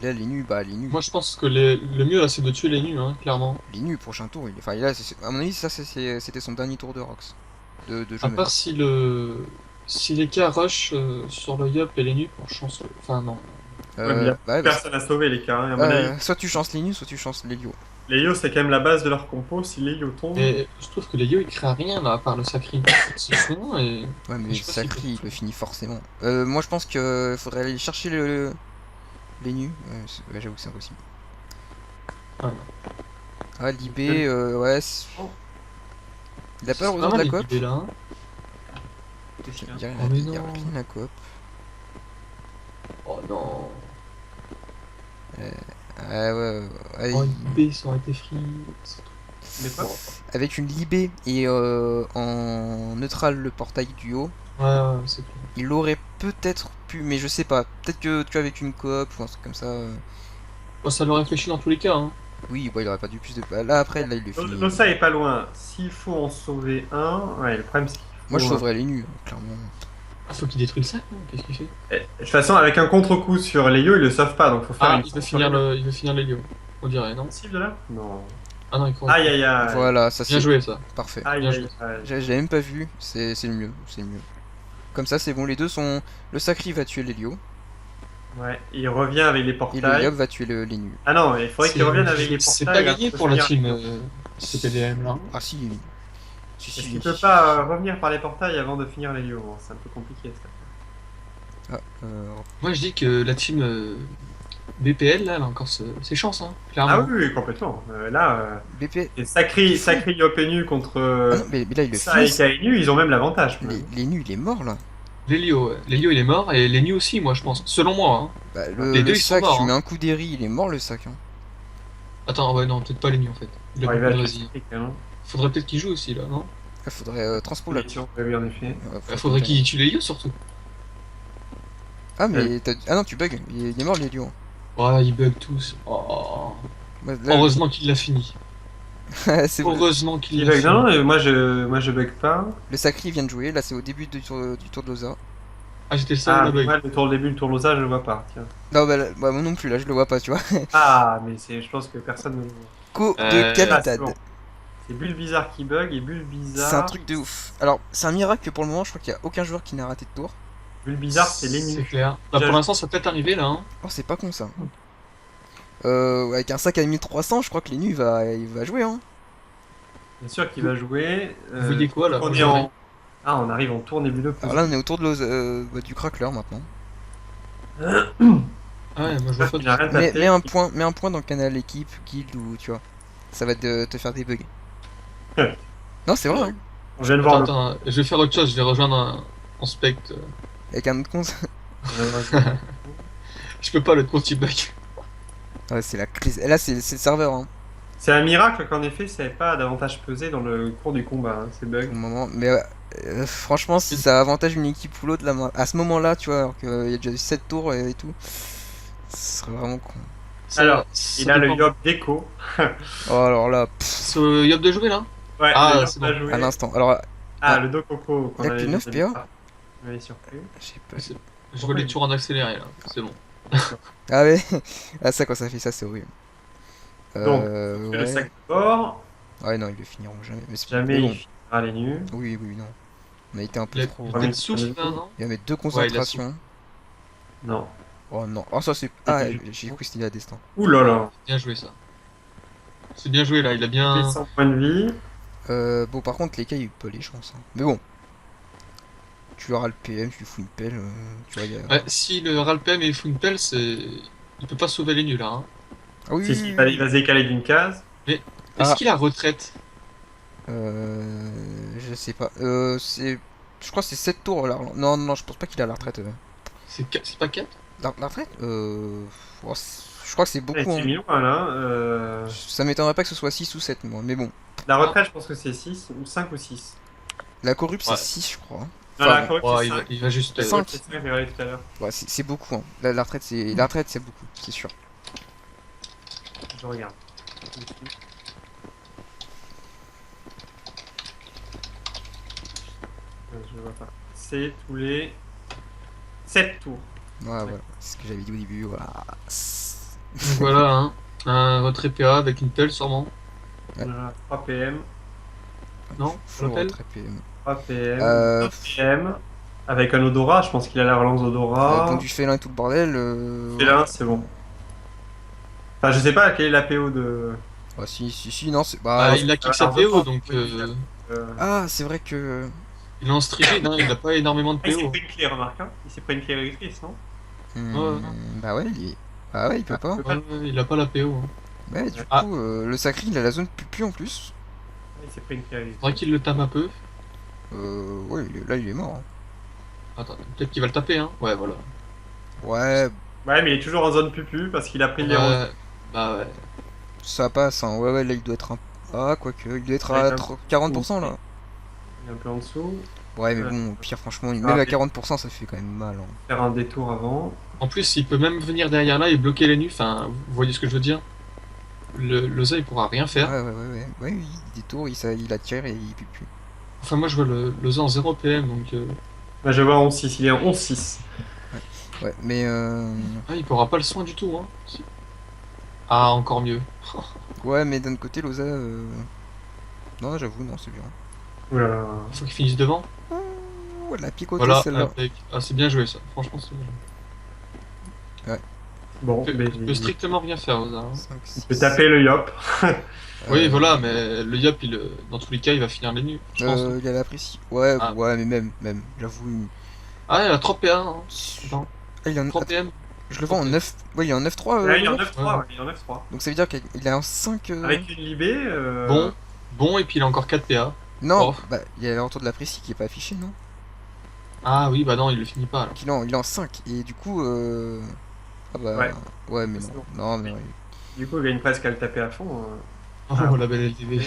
[SPEAKER 1] Là, les nus,
[SPEAKER 3] Moi, je pense que le mieux là, c'est de tuer les nus, hein, clairement.
[SPEAKER 1] les nus, prochain tour. Enfin, là, à mon avis, ça, c'était son dernier tour de Rox. De jeu
[SPEAKER 3] À
[SPEAKER 1] même.
[SPEAKER 3] part si le. Si les cas rush sur le Yop et les nus pour chance. Enfin, non.
[SPEAKER 2] Ouais, mais il y a
[SPEAKER 1] Bah,
[SPEAKER 2] Personne à sauver les cas. Hein, à mon avis.
[SPEAKER 1] soit tu chances les nus, soit tu chances Lelio.
[SPEAKER 2] Les Yo, c'est quand même la base de leur compo. Si les Yo tombent.
[SPEAKER 3] Et je trouve que les Yo ils créent rien là, à part le sacré. C'est souvent et.
[SPEAKER 1] Ouais, mais
[SPEAKER 3] Je sais pas
[SPEAKER 1] Sacri,
[SPEAKER 3] s'il
[SPEAKER 1] il le finit forcément. Moi, je pense que faudrait aller chercher les nus. Ouais, j'avoue que c'est impossible.
[SPEAKER 3] Ah,
[SPEAKER 1] Ah, Libé, ouais. Il a pas le
[SPEAKER 3] C'est
[SPEAKER 1] retour de
[SPEAKER 3] mal,
[SPEAKER 1] la
[SPEAKER 3] les
[SPEAKER 1] coop?
[SPEAKER 3] idées, là. Hein.
[SPEAKER 2] Qu'est-ce qu'il y a
[SPEAKER 1] Il y a
[SPEAKER 3] Oh, mais
[SPEAKER 1] il y a
[SPEAKER 3] non.
[SPEAKER 1] rien la coop.
[SPEAKER 3] Oh non.
[SPEAKER 1] Ouais.
[SPEAKER 3] Oh, une B, ça aurait été free.
[SPEAKER 2] Mais quoi?
[SPEAKER 1] Avec une Libé et en neutral le portail du haut,
[SPEAKER 3] Ouais, c'est clair.
[SPEAKER 1] il aurait peut-être pu, mais je sais pas. Peut-être que tu vois, avec une coop ou un truc comme ça.
[SPEAKER 3] Bon, ça l'aurait réfléchi dans tous les cas. Hein.
[SPEAKER 1] Oui, bah, il aurait pas dû plus de. Là, après, là, il le finit.
[SPEAKER 2] Losa est pas loin. S'il faut en sauver un. Ouais, le problème c'est qu'il faut.
[SPEAKER 1] Moi, je sauverais les nus, clairement.
[SPEAKER 3] Ah, faut qu'il détruise le sac, non? Qu'est-ce qu'il fait?
[SPEAKER 2] De toute façon, avec un contre-coup sur les Yo, il le sauve pas. Donc faut faire
[SPEAKER 3] Ah,
[SPEAKER 2] une.
[SPEAKER 3] il veut finir les Léo. On dirait, non?
[SPEAKER 2] Possible de là? Non.
[SPEAKER 3] Ah non, il court.
[SPEAKER 2] Aïe aïe aïe.
[SPEAKER 1] Voilà, ça
[SPEAKER 3] Bien
[SPEAKER 1] c'est
[SPEAKER 3] joué, ça.
[SPEAKER 1] parfait.
[SPEAKER 2] Aïe
[SPEAKER 3] Bien
[SPEAKER 2] aïe
[SPEAKER 3] joué.
[SPEAKER 2] aïe.
[SPEAKER 1] J'avais même pas vu, c'est le mieux, c'est le mieux. Comme ça, c'est bon, les deux sont. Le Sacri va tuer l'Elio
[SPEAKER 2] Ouais, il revient avec les
[SPEAKER 1] et le
[SPEAKER 2] portails.
[SPEAKER 1] Liop va tuer les nus.
[SPEAKER 2] Ah non, il faudrait qu'il revienne avec les portails.
[SPEAKER 3] C'est pas
[SPEAKER 2] là,
[SPEAKER 3] gagné
[SPEAKER 2] faut
[SPEAKER 3] pour la
[SPEAKER 2] finir.
[SPEAKER 3] team CPDM là.
[SPEAKER 1] Ah si, si.
[SPEAKER 2] Est-ce qu'il peut pas revenir par les portails avant de finir les Yo? C'est un peu compliqué ça.
[SPEAKER 1] Ah,
[SPEAKER 3] Moi je dis que la team BPL là, elle a encore ses chances, hein,
[SPEAKER 2] Ah
[SPEAKER 3] clairement.
[SPEAKER 2] oui,
[SPEAKER 1] Ah,
[SPEAKER 2] là,
[SPEAKER 1] BP.
[SPEAKER 2] et sacré Yopenu contre
[SPEAKER 1] Ah non, mais là, il le
[SPEAKER 2] ça et
[SPEAKER 1] finit.
[SPEAKER 2] Kainu, ils ont même l'avantage.
[SPEAKER 1] Les nus, il est mort là.
[SPEAKER 3] Lélio il est mort et les nus aussi, moi je pense. Selon moi. Hein.
[SPEAKER 1] Bah,
[SPEAKER 3] Les
[SPEAKER 1] le
[SPEAKER 3] deux, ils sont
[SPEAKER 1] sac,
[SPEAKER 3] morts,
[SPEAKER 1] tu
[SPEAKER 3] hein.
[SPEAKER 1] mets un coup d'Eri, il est mort le sac. Hein.
[SPEAKER 3] Attends, ouais, non, peut-être pas les nus en fait. Il a
[SPEAKER 2] Ouais, il
[SPEAKER 3] beaucoup
[SPEAKER 2] va
[SPEAKER 3] de
[SPEAKER 2] être
[SPEAKER 3] résine.
[SPEAKER 2] critique, hein.
[SPEAKER 3] Faudrait peut-être qu'il joue aussi là, non?
[SPEAKER 1] Là, faudrait transpo là.
[SPEAKER 2] Oui, en effet.
[SPEAKER 3] Faudrait qu'il tue Lélio surtout.
[SPEAKER 1] Ah, mais ah non, tu bugs, il est mort l'Elio.
[SPEAKER 3] Ouais, ils bug tous. Oh.
[SPEAKER 1] Ouais, là,
[SPEAKER 3] Heureusement qu'il l'a fini.
[SPEAKER 1] c'est vrai.
[SPEAKER 3] Heureusement qu'il
[SPEAKER 2] Il
[SPEAKER 3] l'a
[SPEAKER 2] bug,
[SPEAKER 3] fini.
[SPEAKER 2] non, moi je bug pas.
[SPEAKER 1] Le Sacri vient de jouer, là c'est au début du tour de Loza.
[SPEAKER 3] Ah, j'étais le seul à
[SPEAKER 2] Ah,
[SPEAKER 3] la bug.
[SPEAKER 2] moi le début, le tour Losa, je le vois pas. Tiens.
[SPEAKER 1] Non, bah, moi non plus, là je le vois pas, tu vois.
[SPEAKER 2] Ah, mais je pense que personne ne le voit.
[SPEAKER 1] Co
[SPEAKER 3] Euh,
[SPEAKER 1] de
[SPEAKER 2] Ah, c'est
[SPEAKER 1] Capitad.
[SPEAKER 2] bon. C'est Bulle Bizarre qui bug et Bulle Bizarre.
[SPEAKER 1] C'est un truc de ouf. Alors, c'est un miracle que pour le moment, je crois qu'il y a aucun joueur qui n'a raté de tour.
[SPEAKER 2] Bulle Bizarre, c'est
[SPEAKER 3] C'est
[SPEAKER 2] l'ennemi.
[SPEAKER 3] clair. Là, pour l'instant, ça peut être arrivé là. Hein.
[SPEAKER 1] Oh, c'est pas con ça. Avec un sac à 1300, je crois que Lenu il va jouer. Hein.
[SPEAKER 2] Bien sûr qu'il va jouer.
[SPEAKER 3] Vous voyez quoi là?
[SPEAKER 2] On est en... Ah, on arrive en tour nébuleux.
[SPEAKER 1] Alors là, on est autour de du crackler maintenant.
[SPEAKER 3] Ah ouais, moi je vois pas
[SPEAKER 2] Il n'a rien
[SPEAKER 1] Mais,
[SPEAKER 2] tapé.
[SPEAKER 1] mets un point dans le canal équipe, guild ou tu vois. Ça va te faire des bugs. Non, c'est vrai. Hein.
[SPEAKER 2] On vient de voir
[SPEAKER 3] Attends, attends, je vais faire autre chose, je vais rejoindre un spect.
[SPEAKER 1] Avec un autre compte.
[SPEAKER 3] Je peux pas, le compte il bug.
[SPEAKER 1] Ouais, c'est la crise. Et là, c'est le serveur. Hein.
[SPEAKER 2] C'est un miracle qu'en effet, ça n'avait pas davantage pesé dans le cours du combat, hein, ces
[SPEAKER 1] Au
[SPEAKER 2] bugs.
[SPEAKER 1] moment. Mais franchement, si ça avantage une équipe ou l'autre, là, à ce moment-là, tu vois, alors qu'il y a déjà eu 7 tours et tout, ce serait vraiment con.
[SPEAKER 2] Alors,
[SPEAKER 3] ça
[SPEAKER 2] il a le
[SPEAKER 3] dépend.
[SPEAKER 2] Yop Déco.
[SPEAKER 1] Oh, alors là,
[SPEAKER 3] C'est au Yop de jouer là?
[SPEAKER 2] Ouais,
[SPEAKER 3] Ah,
[SPEAKER 2] le Yop
[SPEAKER 3] c'est
[SPEAKER 2] a
[SPEAKER 3] bon.
[SPEAKER 2] joué.
[SPEAKER 1] à l'instant. Alors,
[SPEAKER 2] Ah, le Dokoko
[SPEAKER 1] il y a que 9 PA.
[SPEAKER 2] Ça m'avait surpris.
[SPEAKER 1] je sais pas.
[SPEAKER 3] Je vois les tours en accéléré là, c'est bon.
[SPEAKER 1] Ah ouais, ah ça quand ça fait ça, c'est horrible.
[SPEAKER 2] Donc, on fait le
[SPEAKER 1] Ouais.
[SPEAKER 2] sac de bord.
[SPEAKER 1] Ouais, non, ils le finiront jamais. Mais
[SPEAKER 2] Jamais
[SPEAKER 1] mais
[SPEAKER 2] il
[SPEAKER 1] bon.
[SPEAKER 2] finira les nus.
[SPEAKER 1] Oui, oui, non. On a été un peu
[SPEAKER 3] Il a
[SPEAKER 1] trop.
[SPEAKER 3] peut-être souffle là, non?
[SPEAKER 1] Il va mettre 2
[SPEAKER 3] Ouais, il a
[SPEAKER 1] concentrations.
[SPEAKER 2] Non.
[SPEAKER 1] Oh non. Oh, ça c'est. Ah,
[SPEAKER 2] Et
[SPEAKER 1] j'ai cru que c'était à destin.
[SPEAKER 2] Ouh là là.
[SPEAKER 3] Bien joué ça. C'est bien joué là, il a bien.
[SPEAKER 2] 100 points de vie.
[SPEAKER 1] Bon, par contre, les cas, il a pas les chances. Hein. Mais bon. Tu auras le PM, tu lui fous une pelle. Tu vois, il y a.
[SPEAKER 3] Ouais, si le Ralpem et fout une pelle, c'est. Il peut pas sauver les nuls là. Hein.
[SPEAKER 1] Ah oui,
[SPEAKER 2] Si,
[SPEAKER 1] oui,
[SPEAKER 2] si,
[SPEAKER 1] oui,
[SPEAKER 2] il va se décaler d'une case.
[SPEAKER 3] Est-ce
[SPEAKER 1] Ah.
[SPEAKER 3] qu'il a retraite?
[SPEAKER 1] Je sais pas. C'est. Je crois que c'est 7 tours là. Non, non, je pense pas qu'il a la retraite.
[SPEAKER 3] C'est pas 4?
[SPEAKER 1] La retraite oh, je crois que c'est
[SPEAKER 2] Il
[SPEAKER 1] beaucoup.
[SPEAKER 2] est
[SPEAKER 1] Hein.
[SPEAKER 2] millions là.
[SPEAKER 1] Ça m'étonnerait pas que ce soit 6 ou 7 moi. Mais bon.
[SPEAKER 2] La retraite, je pense que c'est 6 ou 5 ou 6.
[SPEAKER 1] La corrup, c'est
[SPEAKER 3] Ouais.
[SPEAKER 1] 6, je crois.
[SPEAKER 2] Non, la
[SPEAKER 1] Enfin,
[SPEAKER 2] corrupte,
[SPEAKER 3] Ouais,
[SPEAKER 2] c'est
[SPEAKER 3] il
[SPEAKER 2] 5.
[SPEAKER 3] il va juste.
[SPEAKER 1] Cinq.
[SPEAKER 2] C'est 5, j'ai regardé tout à l'heure.
[SPEAKER 1] ouais, c'est beaucoup. Hein. La retraite, c'est beaucoup, c'est sûr.
[SPEAKER 2] Je regarde. Je vois pas. C'est tous les 7 tours.
[SPEAKER 1] Ouais, voilà. C'est ce que j'avais dit au début. Voilà.
[SPEAKER 3] Donc voilà, hein. Un retrait PA avec une pelle sûrement.
[SPEAKER 1] Ouais.
[SPEAKER 2] Voilà, 3 PM.
[SPEAKER 3] Non?
[SPEAKER 1] Faut
[SPEAKER 3] La pelle?
[SPEAKER 1] retrait PM.
[SPEAKER 2] 3 PM.
[SPEAKER 1] Euh,
[SPEAKER 2] 2 PM. Avec un odorat, je pense qu'il a la relance
[SPEAKER 1] Pont
[SPEAKER 2] odorat.
[SPEAKER 1] du félin et tout le bordel.
[SPEAKER 2] Et là, c'est bon. Enfin, je sais pas quelle est la PO de.
[SPEAKER 1] Ah, si, non, c'est.
[SPEAKER 3] Bah,
[SPEAKER 1] Bah,
[SPEAKER 3] il a kick sa PO donc.
[SPEAKER 1] ah, c'est vrai que.
[SPEAKER 3] Il est en streaming, hein, il a pas énormément de
[SPEAKER 2] Ah, il s'est
[SPEAKER 3] PO.
[SPEAKER 2] pris une clé, remarque. Hein. Il s'est pris une clé réductrice, non?
[SPEAKER 1] Hmm, bah ouais, ah ouais, il peut pas.
[SPEAKER 3] Ouais, il a pas la PO. Hein.
[SPEAKER 1] Ouais, du
[SPEAKER 3] Ah.
[SPEAKER 1] coup, le sacré, il a la zone pupu en plus.
[SPEAKER 2] Il s'est pris une clé réductrice.
[SPEAKER 3] Faudrait qu'il le tame un peu.
[SPEAKER 1] Ouais, là, il est mort. Hein.
[SPEAKER 3] Attends, peut-être qu'il va le taper, hein. Ouais, voilà.
[SPEAKER 1] Ouais,
[SPEAKER 2] Ouais, mais il est toujours en zone pupu parce qu'il a pris le
[SPEAKER 3] Ouais,
[SPEAKER 2] roses.
[SPEAKER 3] bah ouais.
[SPEAKER 1] ça passe. Hein. Ouais, là, il doit être un. Ah, quoique, il doit être
[SPEAKER 2] Ouais,
[SPEAKER 1] à
[SPEAKER 2] un peu.
[SPEAKER 1] 40% là.
[SPEAKER 2] Il est un peu en dessous.
[SPEAKER 1] Ouais, mais
[SPEAKER 2] Ouais.
[SPEAKER 1] bon, au pire, franchement, même
[SPEAKER 2] Ah,
[SPEAKER 1] à
[SPEAKER 2] mais-
[SPEAKER 1] 40%, ça fait quand même mal. Hein.
[SPEAKER 2] Faire un détour avant.
[SPEAKER 3] En plus, il peut même venir derrière là et bloquer les nus. Enfin, vous voyez ce que je veux dire? Le Za, il pourra rien faire.
[SPEAKER 1] Ouais, il détourne, il attire et il pupu.
[SPEAKER 3] Enfin, moi, je vois le Za en 0 PM, donc
[SPEAKER 2] Là, je vois 11-6. Il est en 11-6.
[SPEAKER 1] Ouais, mais
[SPEAKER 3] ah, il pourra pas le soin du tout. Hein. Si. Ah, encore mieux.
[SPEAKER 1] ouais, mais d'un autre côté, Loza. Non, j'avoue, non, c'est bien.
[SPEAKER 2] Ouh là là.
[SPEAKER 3] Faut qu'il finisse devant.
[SPEAKER 1] Ouh, elle a picoté
[SPEAKER 3] Voilà,
[SPEAKER 1] celle-là.
[SPEAKER 3] impec. Ah, c'est bien joué ça. Franchement, c'est bien joué.
[SPEAKER 2] Bon,
[SPEAKER 3] Il
[SPEAKER 2] mais
[SPEAKER 3] peut strictement rien faire, Za. Hein.
[SPEAKER 1] 5,
[SPEAKER 2] il peut taper le Yop.
[SPEAKER 3] Oui, voilà, mais le Yop, dans tous les cas, il va finir les nus. Je pense.
[SPEAKER 1] Il avait apprécié. Ouais,
[SPEAKER 3] Ah.
[SPEAKER 1] ouais, mais même, j'avoue.
[SPEAKER 3] Ah, il a 3 PA. Hein. Attends,
[SPEAKER 1] Ah, il est en...
[SPEAKER 3] 3 PM.
[SPEAKER 1] Je le vois en 9. Ouais, il est en 9-3.
[SPEAKER 2] Là, il est en
[SPEAKER 1] Loza.
[SPEAKER 2] 9-3. Ouais, il est en 9-3.
[SPEAKER 1] Donc ça veut dire qu'il est en 5.
[SPEAKER 2] Avec une libé.
[SPEAKER 3] Bon, et puis il a encore 4 PA.
[SPEAKER 1] Non,
[SPEAKER 3] Oh.
[SPEAKER 1] bah, il y a le retour de la précie qui est pas affiché, non?
[SPEAKER 3] Ah oui, bah non, il le finit pas alors.
[SPEAKER 1] Non, il est en 5. Et du coup. Ah bah.
[SPEAKER 2] Ouais.
[SPEAKER 1] Ouais, mais
[SPEAKER 2] C'est
[SPEAKER 1] non.
[SPEAKER 2] bon.
[SPEAKER 1] Non, mais.
[SPEAKER 2] Du coup, il gagne presque à le taper à fond.
[SPEAKER 3] Oh,
[SPEAKER 2] Ah.
[SPEAKER 3] la belle LTV.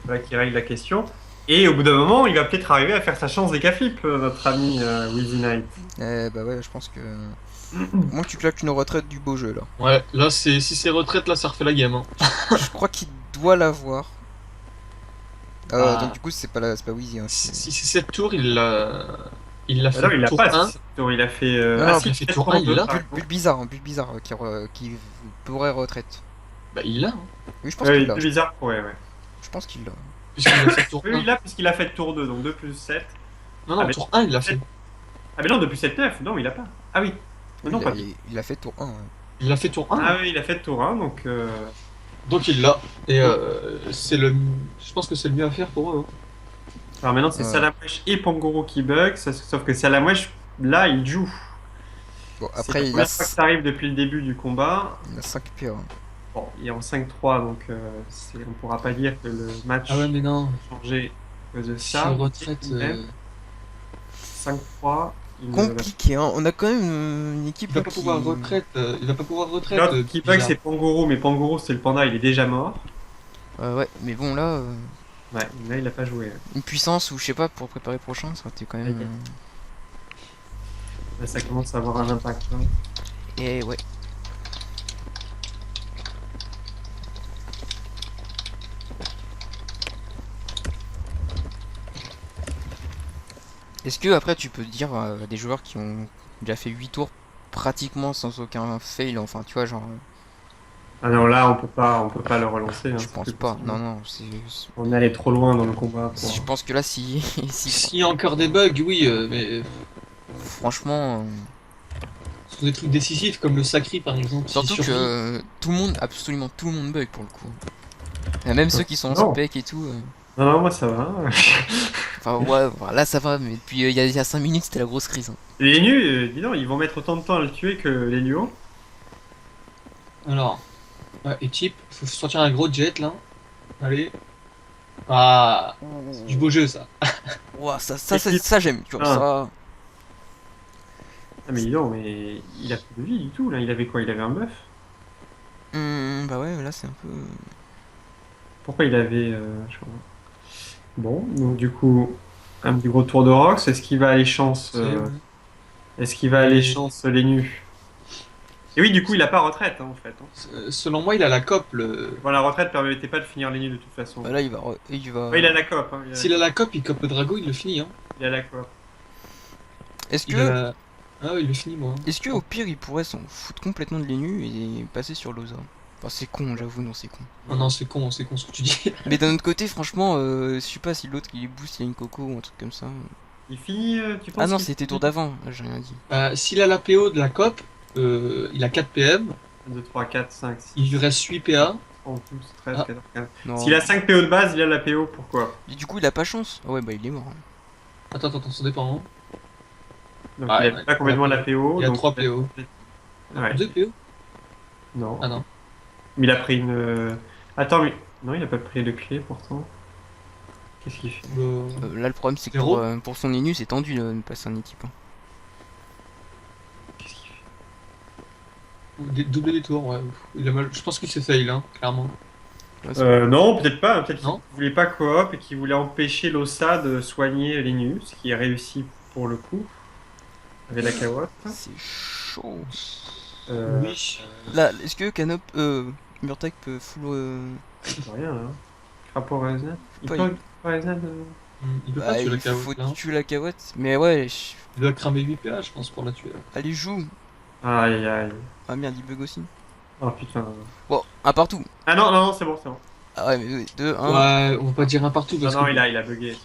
[SPEAKER 2] Voilà qui règle la question. Et au bout d'un moment, il va peut-être arriver à faire sa chance des K-flip, notre ami Wheezy Knight.
[SPEAKER 1] Bah ouais, je pense que. Moi, tu claques une retraite du beau jeu là.
[SPEAKER 3] Ouais, là, si c'est retraite, là, ça refait la game. Hein.
[SPEAKER 1] Je crois qu'il doit l'avoir.
[SPEAKER 3] Ah.
[SPEAKER 1] Donc du coup, c'est pas Wheezy. Hein,
[SPEAKER 3] Si c'est 7 tours, il l'a
[SPEAKER 2] Ah
[SPEAKER 3] fait
[SPEAKER 2] non, il l'a
[SPEAKER 3] tour
[SPEAKER 2] pas.
[SPEAKER 3] 1.
[SPEAKER 2] Il a fait.
[SPEAKER 1] Non,
[SPEAKER 2] ah,
[SPEAKER 1] non,
[SPEAKER 2] si,
[SPEAKER 3] il a fait
[SPEAKER 2] peut-être
[SPEAKER 3] tour un, il
[SPEAKER 2] deux,
[SPEAKER 3] l'a.
[SPEAKER 2] par
[SPEAKER 1] bulle bizarre, hein, bulle bizarre qui pourrait retraite.
[SPEAKER 3] Bah, il l'a. Hein.
[SPEAKER 1] Oui, je pense
[SPEAKER 2] Ouais,
[SPEAKER 1] qu'il
[SPEAKER 2] il
[SPEAKER 1] l'a.
[SPEAKER 2] est bizarre, ouais.
[SPEAKER 1] Je pense qu'il l'a.
[SPEAKER 3] Puisqu'il a fait tour
[SPEAKER 2] Oui,
[SPEAKER 3] 1.
[SPEAKER 2] il l'a puisqu'il a fait tour 2, donc 2 plus 7.
[SPEAKER 3] Non, non,
[SPEAKER 2] Ah, mais-
[SPEAKER 3] tour 1, il l'a fait.
[SPEAKER 2] Ah, mais non, depuis 7 9, non, il a pas. Ah oui. Non, pas.
[SPEAKER 1] Il a fait tour 1. Ouais.
[SPEAKER 3] Il a fait tour 1.
[SPEAKER 2] Ah oui, il a fait tour 1, donc.
[SPEAKER 3] Donc il l'a. Et je pense que c'est le mieux à faire pour eux. Hein.
[SPEAKER 2] Alors maintenant, c'est
[SPEAKER 1] Ouais.
[SPEAKER 2] Salamwesh et Pangoro qui bug, sauf que Salamwesh, là, il joue.
[SPEAKER 1] Bon,
[SPEAKER 2] C'est
[SPEAKER 1] après,
[SPEAKER 2] la
[SPEAKER 1] il
[SPEAKER 2] première
[SPEAKER 1] a,
[SPEAKER 2] fois que ça arrive depuis le début du combat.
[SPEAKER 1] 5 PA.
[SPEAKER 2] Bon, il est en 5-3, donc on pourra pas dire que le match
[SPEAKER 3] Ah ouais, mais non.
[SPEAKER 2] a changé à cause de
[SPEAKER 3] Si
[SPEAKER 2] ça.
[SPEAKER 3] retraite.
[SPEAKER 2] Même. 5-3,
[SPEAKER 1] Compliqué, hein. On a quand même une équipe
[SPEAKER 3] Il va
[SPEAKER 1] là
[SPEAKER 3] pas
[SPEAKER 1] qui...
[SPEAKER 3] pouvoir retraite. Il va pas pouvoir retraite.
[SPEAKER 2] L'autre qui bug,
[SPEAKER 3] bizarre.
[SPEAKER 2] c'est Pangoro, mais Pangoro, c'est le panda, il est déjà mort.
[SPEAKER 1] Ouais, mais bon, là,
[SPEAKER 2] Ouais, là, il a pas joué.
[SPEAKER 1] une puissance ou je sais pas, pour préparer le prochain, ça aurait été quand même...
[SPEAKER 2] Ok. Là, ça commence à avoir un impact. Hein.
[SPEAKER 1] Et ouais. Est-ce que après tu peux dire des joueurs qui ont déjà fait 8 tours pratiquement sans aucun fail, enfin tu vois genre
[SPEAKER 2] Ah non, là, on peut pas le relancer. Hein,
[SPEAKER 1] je
[SPEAKER 2] c'est
[SPEAKER 1] pense
[SPEAKER 2] plus
[SPEAKER 1] pas.
[SPEAKER 2] possible.
[SPEAKER 1] Non non,
[SPEAKER 2] On est allé trop loin dans le combat.
[SPEAKER 1] je pense que là si
[SPEAKER 3] S'il y a encore des bugs, oui, mais
[SPEAKER 1] franchement
[SPEAKER 3] sur des trucs décisifs comme le Sacri par exemple. s'il
[SPEAKER 1] surtout que
[SPEAKER 3] survit.
[SPEAKER 1] tout le monde absolument tout le monde bug pour le coup. Et même ceux qui sont en
[SPEAKER 2] Non.
[SPEAKER 1] spec et tout
[SPEAKER 2] Non, non, moi ça va.
[SPEAKER 1] enfin ouais, voilà, là ça va mais depuis il y a 5 minutes c'était la grosse crise. Hein.
[SPEAKER 2] Les nus, dis donc, ils vont mettre autant de temps à le tuer que les nuos.
[SPEAKER 3] Alors, ouais, et type, faut sortir un gros jet là. Allez. Ah, c'est du beau jeu ça.
[SPEAKER 1] Ouah, ça j'aime, tu vois
[SPEAKER 2] Ah.
[SPEAKER 1] ça.
[SPEAKER 2] Ah, mais dis donc, mais il a plus de vie du tout là. Il avait quoi? Il avait un buff?
[SPEAKER 1] Bah ouais, là c'est un peu
[SPEAKER 2] Pourquoi il avait. Je sais pas. Bon, donc du coup, un petit gros tour de Rox. Est-ce qu'il va aller chance Est-ce qu'il va aller chance les nus? Et oui, du coup, il a pas retraite hein, en fait. Hein.
[SPEAKER 3] Selon moi, il a la COP. Le...
[SPEAKER 2] Bon, la retraite permettait pas de finir les nus de toute façon.
[SPEAKER 1] bah là il va
[SPEAKER 2] Ouais, il a la cope. Hein,
[SPEAKER 3] S'il a la COP, il cope le Drago, il le finit. Hein.
[SPEAKER 2] il a la cope.
[SPEAKER 1] Est-ce
[SPEAKER 3] Il
[SPEAKER 1] que
[SPEAKER 3] a la... Ah ouais, il le finit moi.
[SPEAKER 1] Est-ce que au pire il pourrait s'en foutre complètement de l'ENU et passer sur Loza? Enfin c'est con, j'avoue, non c'est con.
[SPEAKER 3] Oh non, c'est con ce que tu dis.
[SPEAKER 1] Mais d'un autre côté, franchement, je sais pas si l'autre il boost, il y a une coco ou un truc comme ça.
[SPEAKER 2] Il finit, tu penses
[SPEAKER 1] Ah non,
[SPEAKER 2] qu'il
[SPEAKER 1] c'était
[SPEAKER 2] finit
[SPEAKER 1] tour d'avant, j'ai rien dit.
[SPEAKER 3] S'il a la PO de la COP, il a 4 PM.
[SPEAKER 2] 1, 2, 3, 4, 5, 6,
[SPEAKER 3] Il lui reste 8 PA.
[SPEAKER 2] 11, 12, 13,
[SPEAKER 3] Ah.
[SPEAKER 2] 14, 15.
[SPEAKER 1] Non.
[SPEAKER 2] S'il a 5 PO de base, il a la PO, pourquoi?
[SPEAKER 1] Et du coup, il a pas chance. Ah ouais, bah il est mort. Hein.
[SPEAKER 3] Attends, ça dépend. Hein.
[SPEAKER 2] Donc
[SPEAKER 3] Ah,
[SPEAKER 2] il a
[SPEAKER 3] ouais,
[SPEAKER 2] pas complètement la PO.
[SPEAKER 3] Il a
[SPEAKER 2] donc
[SPEAKER 3] 3 PO.
[SPEAKER 2] Ouais.
[SPEAKER 3] 2 PO?
[SPEAKER 2] Non.
[SPEAKER 3] Ah non.
[SPEAKER 2] Mais il a pris une. Attends, mais. Non, il a pas pris de clé pourtant. Qu'est-ce qu'il fait?
[SPEAKER 1] Là, le problème, c'est que
[SPEAKER 3] Zéro.
[SPEAKER 1] pour son ENU, c'est tendu de passer en équipe. Hein.
[SPEAKER 2] Qu'est-ce qu'il fait?
[SPEAKER 3] Doubler des tours, ouais. Il a mal... Je pense qu'il s'est fail, hein, clairement.
[SPEAKER 1] Ouais, c'est-
[SPEAKER 2] Non, peut-être pas. Peut-être qu'il
[SPEAKER 3] Non.
[SPEAKER 2] voulait pas coop et qu'il voulait empêcher l'OSA de soigner les nus, ce qui a réussi pour le coup. Avec la Kawa.
[SPEAKER 1] c'est chaud.
[SPEAKER 3] Oui.
[SPEAKER 1] Là, est-ce que Canop, Murtag peut full.
[SPEAKER 2] Rien là. Rapport à Resnad. Il
[SPEAKER 1] Pas,
[SPEAKER 2] peut
[SPEAKER 1] il-
[SPEAKER 2] rapport à Resnad.
[SPEAKER 3] Il peut
[SPEAKER 1] Bah,
[SPEAKER 3] pas tuer la
[SPEAKER 1] il faut
[SPEAKER 3] carotte, là.
[SPEAKER 1] tuer la carotte. Mais ouais,
[SPEAKER 3] Il doit cramer 8 PA, je pense, pour la tuer.
[SPEAKER 1] allez, joue.
[SPEAKER 2] Aïe aïe.
[SPEAKER 1] Ah merde, il bug aussi.
[SPEAKER 2] Oh putain.
[SPEAKER 1] Bon, un partout.
[SPEAKER 2] Ah non, non, non, c'est bon, c'est bon.
[SPEAKER 1] Ah ouais, mais 2, 1.
[SPEAKER 3] Ouais, on va pas dire un partout
[SPEAKER 2] Non,
[SPEAKER 3] parce
[SPEAKER 2] non,
[SPEAKER 3] que...
[SPEAKER 2] il a bugué.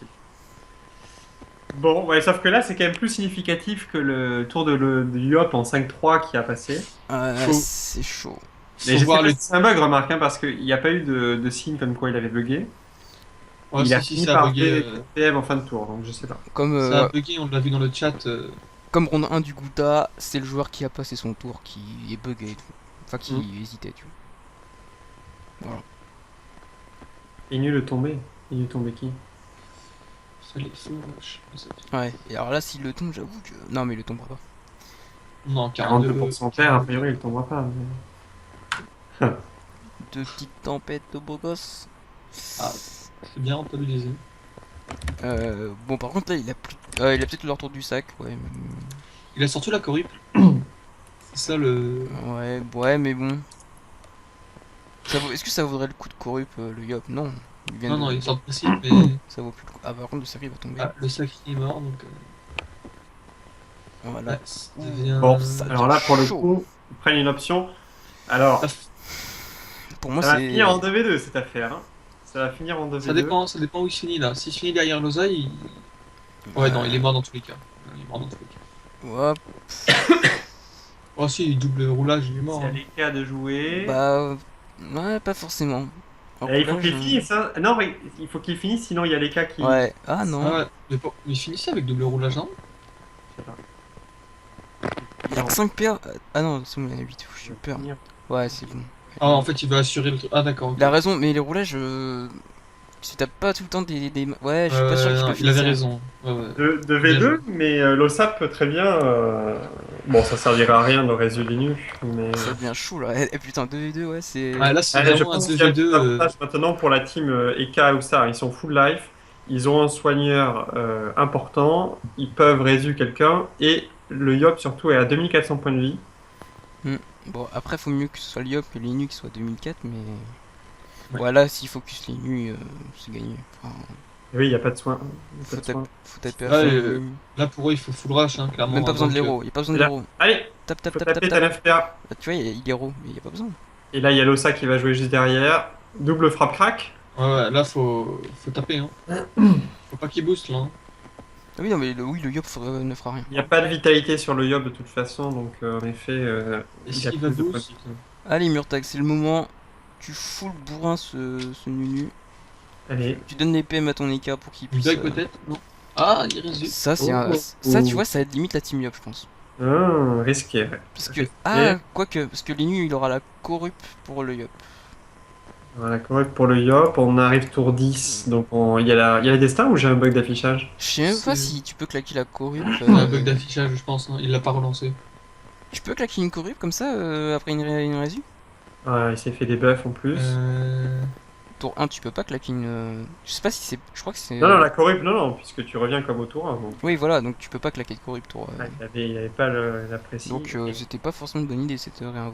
[SPEAKER 2] Bon, ouais, sauf que là, c'est quand même plus significatif que le tour de Yop en 5-3 qui a passé.
[SPEAKER 3] Faut-
[SPEAKER 1] C'est chaud.
[SPEAKER 2] Mais
[SPEAKER 3] Faut
[SPEAKER 2] je sais
[SPEAKER 3] voir
[SPEAKER 2] pas
[SPEAKER 3] le...
[SPEAKER 2] si c'est un bug, remarque, hein, parce qu'il n'y a pas eu de signe comme quoi il avait bugué.
[SPEAKER 3] Ouais,
[SPEAKER 2] il a
[SPEAKER 3] si,
[SPEAKER 2] fini
[SPEAKER 3] ça a
[SPEAKER 2] par
[SPEAKER 3] bugué.
[SPEAKER 2] PM en fin de tour, donc je sais pas.
[SPEAKER 1] Comme,
[SPEAKER 3] Ça a bugué, on l'a vu dans le chat.
[SPEAKER 1] comme ronde 1 du Gouta, c'est le joueur qui a passé son tour qui est bugué et tout. Enfin, qui hésitait, tu vois. Voilà.
[SPEAKER 2] Il est nul de tomber. Il est tombé qui?
[SPEAKER 3] Ça les fout, wesh.
[SPEAKER 1] Ouais, et alors là, s'il le tombe, j'avoue que. Non, mais il le tombera pas.
[SPEAKER 3] Non, 42.
[SPEAKER 2] 42% terre, a priori, il tombera pas. Mais...
[SPEAKER 1] Deux petites tempêtes de beau gosse.
[SPEAKER 3] Ah, c'est bien rentabilisé.
[SPEAKER 1] Bon, par contre, là, il a plus. Il a peut-être le retour du sac, ouais.
[SPEAKER 3] Il a sorti la corrupe. C'est ça le...
[SPEAKER 1] Ouais, mais bon. Est-ce que ça vaudrait le coup de corrup, le Yop? Non. Il vient
[SPEAKER 3] Non,
[SPEAKER 1] de-
[SPEAKER 3] il sort de principe, mais...
[SPEAKER 1] Ça vaut plus le coup. Ah, par contre, le sac, il va tomber.
[SPEAKER 3] Ah, le sac est mort, donc...
[SPEAKER 1] Voilà.
[SPEAKER 3] Ouais, ça devient...
[SPEAKER 2] Bon,
[SPEAKER 1] ça
[SPEAKER 2] alors là, pour le
[SPEAKER 1] chaud.
[SPEAKER 2] coup, ils prennent une option. Alors,
[SPEAKER 1] Pour moi,
[SPEAKER 2] ça va
[SPEAKER 1] c'est.
[SPEAKER 2] finir en 2v2 cette affaire. Hein. Ça va finir en 2v2.
[SPEAKER 3] Ça dépend où il finit, là. S'il finit derrière Loza, il... Ouais, non, il est mort dans tous les cas. Il est mort dans tous les cas.
[SPEAKER 1] Ouais,
[SPEAKER 3] Oh si, double roulage, il est mort.
[SPEAKER 2] C'est à
[SPEAKER 3] Hein.
[SPEAKER 2] l'écart de jouer.
[SPEAKER 1] bah. Ouais, pas forcément. En
[SPEAKER 2] Et il faut
[SPEAKER 1] roulage,
[SPEAKER 2] qu'il finisse. Hein. Non, mais il faut qu'il finisse, sinon il y a les cas qui.
[SPEAKER 1] Ouais, ah non.
[SPEAKER 3] Ah ouais, mais il finissait avec double roulage, non?
[SPEAKER 2] Je sais pas.
[SPEAKER 1] Il a 5 PA. Ah non, c'est bon, il y en a 8. J'ai eu peur.
[SPEAKER 2] Finir.
[SPEAKER 1] Ouais, c'est bon.
[SPEAKER 3] Ah, en fait, il va assurer le truc. Ah, d'accord. ok.
[SPEAKER 1] Il a raison, mais les roulages. Tu tapes pas tout le temps Ouais, je suis pas sûr qu'il
[SPEAKER 3] non,
[SPEAKER 1] le
[SPEAKER 3] il avait
[SPEAKER 1] finisse.
[SPEAKER 3] raison. Ouais, ouais.
[SPEAKER 2] De
[SPEAKER 3] Bien joué.
[SPEAKER 2] V2, mais l'OSAP peut très bien. Bon, ça servira à rien le résu Linux, mais.
[SPEAKER 1] Ça devient chaud là. Eh, putain, 2v2, ouais, c'est.
[SPEAKER 3] Ouais, là, c'est
[SPEAKER 2] Je
[SPEAKER 3] vraiment un
[SPEAKER 2] pense qu'il y a plus
[SPEAKER 3] 2v2.
[SPEAKER 2] d'avantages maintenant pour la team Eka ou ça. Ils sont full life, ils ont un soigneur important, ils peuvent résu quelqu'un, et le Yop surtout est à 2400 points de vie.
[SPEAKER 1] Bon, après, faut mieux que ce soit le Yop que Linux soit 2004, mais.
[SPEAKER 3] Ouais.
[SPEAKER 1] Ouais, là, s'il focus Linux, c'est gagné. Enfin,
[SPEAKER 2] Et oui, il n'y a pas de soin. Il y a pas de soin.
[SPEAKER 1] faut taper à
[SPEAKER 3] Ouais,
[SPEAKER 1] fond.
[SPEAKER 3] là, pour eux, il faut full rush, hein, clairement.
[SPEAKER 1] Même pas besoin
[SPEAKER 3] avant
[SPEAKER 1] de
[SPEAKER 3] que-
[SPEAKER 1] l'héros, y a pas besoin
[SPEAKER 2] Et
[SPEAKER 1] de
[SPEAKER 2] là,
[SPEAKER 1] l'héros.
[SPEAKER 2] allez,
[SPEAKER 1] Tap, tap,
[SPEAKER 2] faut
[SPEAKER 1] tap, tap,
[SPEAKER 2] taper
[SPEAKER 1] tap.
[SPEAKER 2] ta FPA.
[SPEAKER 1] Ah, tu vois, il est héros, mais y a pas besoin.
[SPEAKER 2] Et là, il y a l'Osa qui va jouer juste derrière. Double frappe crack.
[SPEAKER 3] Ouais, ouais, là, faut taper, hein. Faut pas qu'il booste, là. Hein.
[SPEAKER 1] Ah oui, non, mais oui, le Yop ne fera rien.
[SPEAKER 2] Il n'y a pas de vitalité sur le Yop de toute façon, donc en effet,
[SPEAKER 3] Et
[SPEAKER 2] il y a
[SPEAKER 3] s'il va
[SPEAKER 2] plus de points de
[SPEAKER 3] boost,
[SPEAKER 2] vie.
[SPEAKER 1] Allez, Murtag, c'est le moment. Tu full bourrin ce Nunu.
[SPEAKER 2] Allez.
[SPEAKER 1] Tu donnes les PM à ton Eka pour qu'il
[SPEAKER 3] une
[SPEAKER 1] puisse.
[SPEAKER 3] dague peut-être? Non. Ah, il reste
[SPEAKER 1] Ça, c'est
[SPEAKER 2] Oh,
[SPEAKER 1] un.
[SPEAKER 2] oh,
[SPEAKER 1] Ça,
[SPEAKER 2] oh.
[SPEAKER 1] tu vois, ça limite la team Yop, je pense.
[SPEAKER 2] Risqué, ouais.
[SPEAKER 1] Parce que.
[SPEAKER 2] Risqué.
[SPEAKER 1] Ah, quoique, parce que Linu, il aura la corrup pour le Yop.
[SPEAKER 2] Voilà, correct pour le Yop, on arrive tour 10, donc il y a la destin ou j'ai un bug d'affichage?
[SPEAKER 1] Je sais même pas
[SPEAKER 3] C'est-
[SPEAKER 1] si tu peux claquer la corrup.
[SPEAKER 3] Il y a un bug d'affichage, je pense. Hein. Il l'a pas relancé.
[SPEAKER 1] Tu peux claquer une corrup comme ça après une résu?
[SPEAKER 2] Ouais, il s'est fait des buffs en plus.
[SPEAKER 1] Tour 1, tu peux pas claquer une. Je sais pas si c'est. Je crois que c'est.
[SPEAKER 2] Non, non, la corrupte, non, puisque tu reviens comme au tour 1. Donc,
[SPEAKER 1] Oui, voilà, donc tu peux pas claquer de corrup tour.
[SPEAKER 2] il avait pas la précise.
[SPEAKER 1] Donc c'était pas forcément une bonne idée cette réinvo.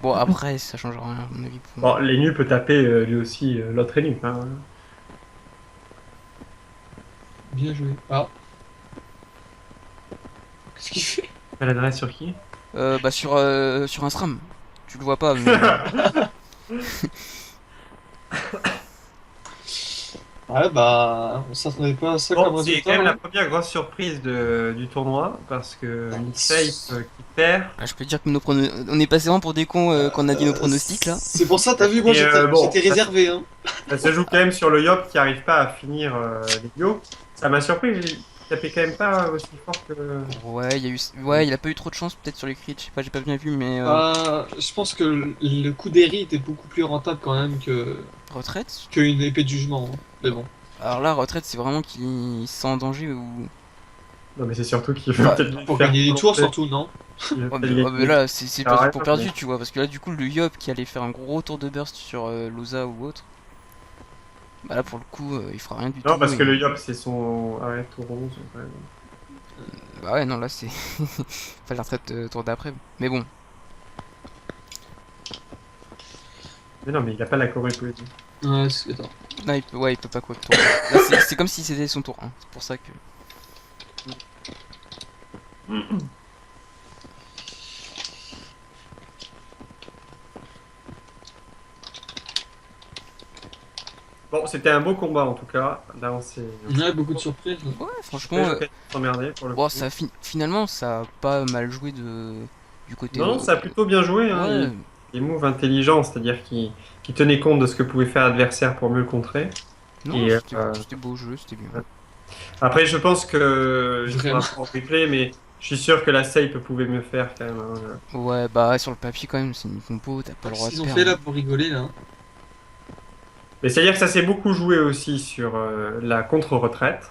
[SPEAKER 1] Bon, après, ça change rien à mon avis.
[SPEAKER 2] Bon, l'Enu peut taper lui aussi l'autre Enu. Hein.
[SPEAKER 3] Bien joué. Ah. Qu'est-ce qu'il fait?
[SPEAKER 2] Maladresse sur qui?
[SPEAKER 1] Bah sur un SRAM. Tu le vois pas, mais.
[SPEAKER 3] Ouais, bah, on s'attendait pas à ça
[SPEAKER 2] Bon,
[SPEAKER 3] comme
[SPEAKER 2] c'est
[SPEAKER 3] résultat.
[SPEAKER 2] quand même la
[SPEAKER 3] hein.
[SPEAKER 2] première grosse surprise du tournoi, parce que une safe qui perd.
[SPEAKER 1] Ah, je peux dire que on est passé vraiment pour des cons quand on a dit nos pronostics là.
[SPEAKER 3] C'est pour ça, t'as vu, moi
[SPEAKER 2] Et,
[SPEAKER 3] j'étais
[SPEAKER 2] bon,
[SPEAKER 3] j'étais réservé. Hein.
[SPEAKER 2] Ça se joue quand même sur le Yop qui arrive pas à finir les duos. Ça m'a surpris, il tapait quand même pas aussi fort que.
[SPEAKER 1] Ouais, il a pas eu trop de chance peut-être sur les crits, je sais pas, j'ai pas bien vu, mais
[SPEAKER 3] Je pense que le coup d'Eri était beaucoup plus rentable quand même
[SPEAKER 1] retraite.
[SPEAKER 3] qu'une épée de jugement. Hein. Mais bon.
[SPEAKER 1] Alors là, retraite, c'est vraiment qu'il se sent en danger ou.
[SPEAKER 2] Non, mais c'est surtout qu'il faut
[SPEAKER 1] Bah,
[SPEAKER 2] peut-être lui
[SPEAKER 3] Pour
[SPEAKER 2] faire
[SPEAKER 3] gagner des tours
[SPEAKER 2] planter.
[SPEAKER 3] surtout, non?
[SPEAKER 2] Il va
[SPEAKER 1] Oh,
[SPEAKER 2] peut-être
[SPEAKER 1] mais
[SPEAKER 2] gagner.
[SPEAKER 1] là, c'est
[SPEAKER 2] Ah,
[SPEAKER 1] pour
[SPEAKER 2] ouais,
[SPEAKER 1] perdu,
[SPEAKER 2] ouais.
[SPEAKER 1] tu vois, parce que là, du coup, le Yop qui allait faire un gros tour de burst sur Loza ou autre, bah là, pour le coup, il fera rien du tout.
[SPEAKER 2] Non, parce que
[SPEAKER 1] et-
[SPEAKER 2] le Yop c'est son. Ah ouais, tour 11. Ouais.
[SPEAKER 1] Bah ouais, non, là, c'est. Enfin, la retraite tour d'après. Mais bon,
[SPEAKER 2] Mais non, mais il a pas la corrupte.
[SPEAKER 3] Ouais, c'est attends.
[SPEAKER 1] là, il peut pas quoi tour. Là, c'est comme si c'était son tour 1, c'est pour ça que.
[SPEAKER 2] Bon, c'était un beau combat en tout cas. Là, on s'est.
[SPEAKER 3] Ouais, beaucoup de surprises.
[SPEAKER 1] Ouais, franchement.
[SPEAKER 2] Ouais, s'emmerder pour le
[SPEAKER 1] Bon,
[SPEAKER 2] coup.
[SPEAKER 1] finalement, ça a pas mal joué du côté.
[SPEAKER 2] Non, non, ça a plutôt bien joué. Hein.
[SPEAKER 1] Ouais,
[SPEAKER 2] Des moves intelligents, c'est-à-dire qui tenaient compte de ce que pouvait faire l'adversaire pour mieux le contrer.
[SPEAKER 1] non,
[SPEAKER 2] Et,
[SPEAKER 1] c'était beau jeu, c'était bien.
[SPEAKER 2] ouais. Après, je pense que. Je ne
[SPEAKER 3] Vraiment.
[SPEAKER 2] pas en replay, mais je suis sûr que la Sape pouvait mieux faire quand même. Hein.
[SPEAKER 1] Ouais, bah sur le papier quand même, c'est une compo, t'as pas le droit
[SPEAKER 3] Qu'est-ce
[SPEAKER 1] de
[SPEAKER 3] qu'ils ont
[SPEAKER 1] perdre.
[SPEAKER 3] fait là pour rigoler là?
[SPEAKER 2] Mais c'est-à-dire que ça s'est beaucoup joué aussi sur la contre-retraite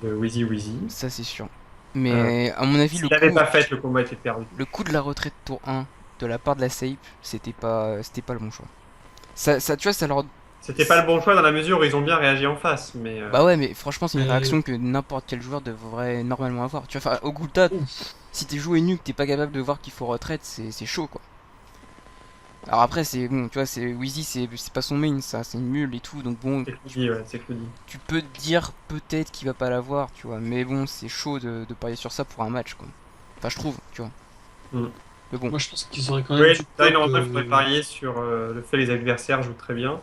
[SPEAKER 2] de Wheezy Wheezy.
[SPEAKER 1] Ça c'est sûr. Mais à mon avis,
[SPEAKER 2] S'il n'avait pas fait, le combat était perdu.
[SPEAKER 1] le coup de la retraite tour 1 de la part de la Sape, c'était pas le bon choix. Ça, tu vois, ça leur.
[SPEAKER 2] C'était pas le bon choix dans la mesure où ils ont bien réagi en face, mais
[SPEAKER 1] Bah ouais, mais franchement, c'est une
[SPEAKER 3] Mais-
[SPEAKER 1] réaction que n'importe quel joueur devrait normalement avoir. Tu vois, enfin, au Gulta, si t'es joué nu, que t'es pas capable de voir qu'il faut retraite, c'est chaud quoi. Alors après, c'est bon, tu vois, c'est Wheezy, c'est pas son main, ça, c'est une mule et tout, donc bon,
[SPEAKER 2] c'est Claudie, ouais, c'est Claudie.
[SPEAKER 1] tu peux te dire peut-être qu'il va pas l'avoir, tu vois, mais bon, c'est chaud de parier sur ça pour un match quoi. Enfin, je trouve, tu vois.
[SPEAKER 2] Mm.
[SPEAKER 1] Mais bon,
[SPEAKER 3] Moi je pense qu'ils auraient quand même
[SPEAKER 2] Oui,
[SPEAKER 3] dû
[SPEAKER 2] là,
[SPEAKER 3] pop,
[SPEAKER 2] normalement, il faudrait parier sur le fait que les adversaires jouent très bien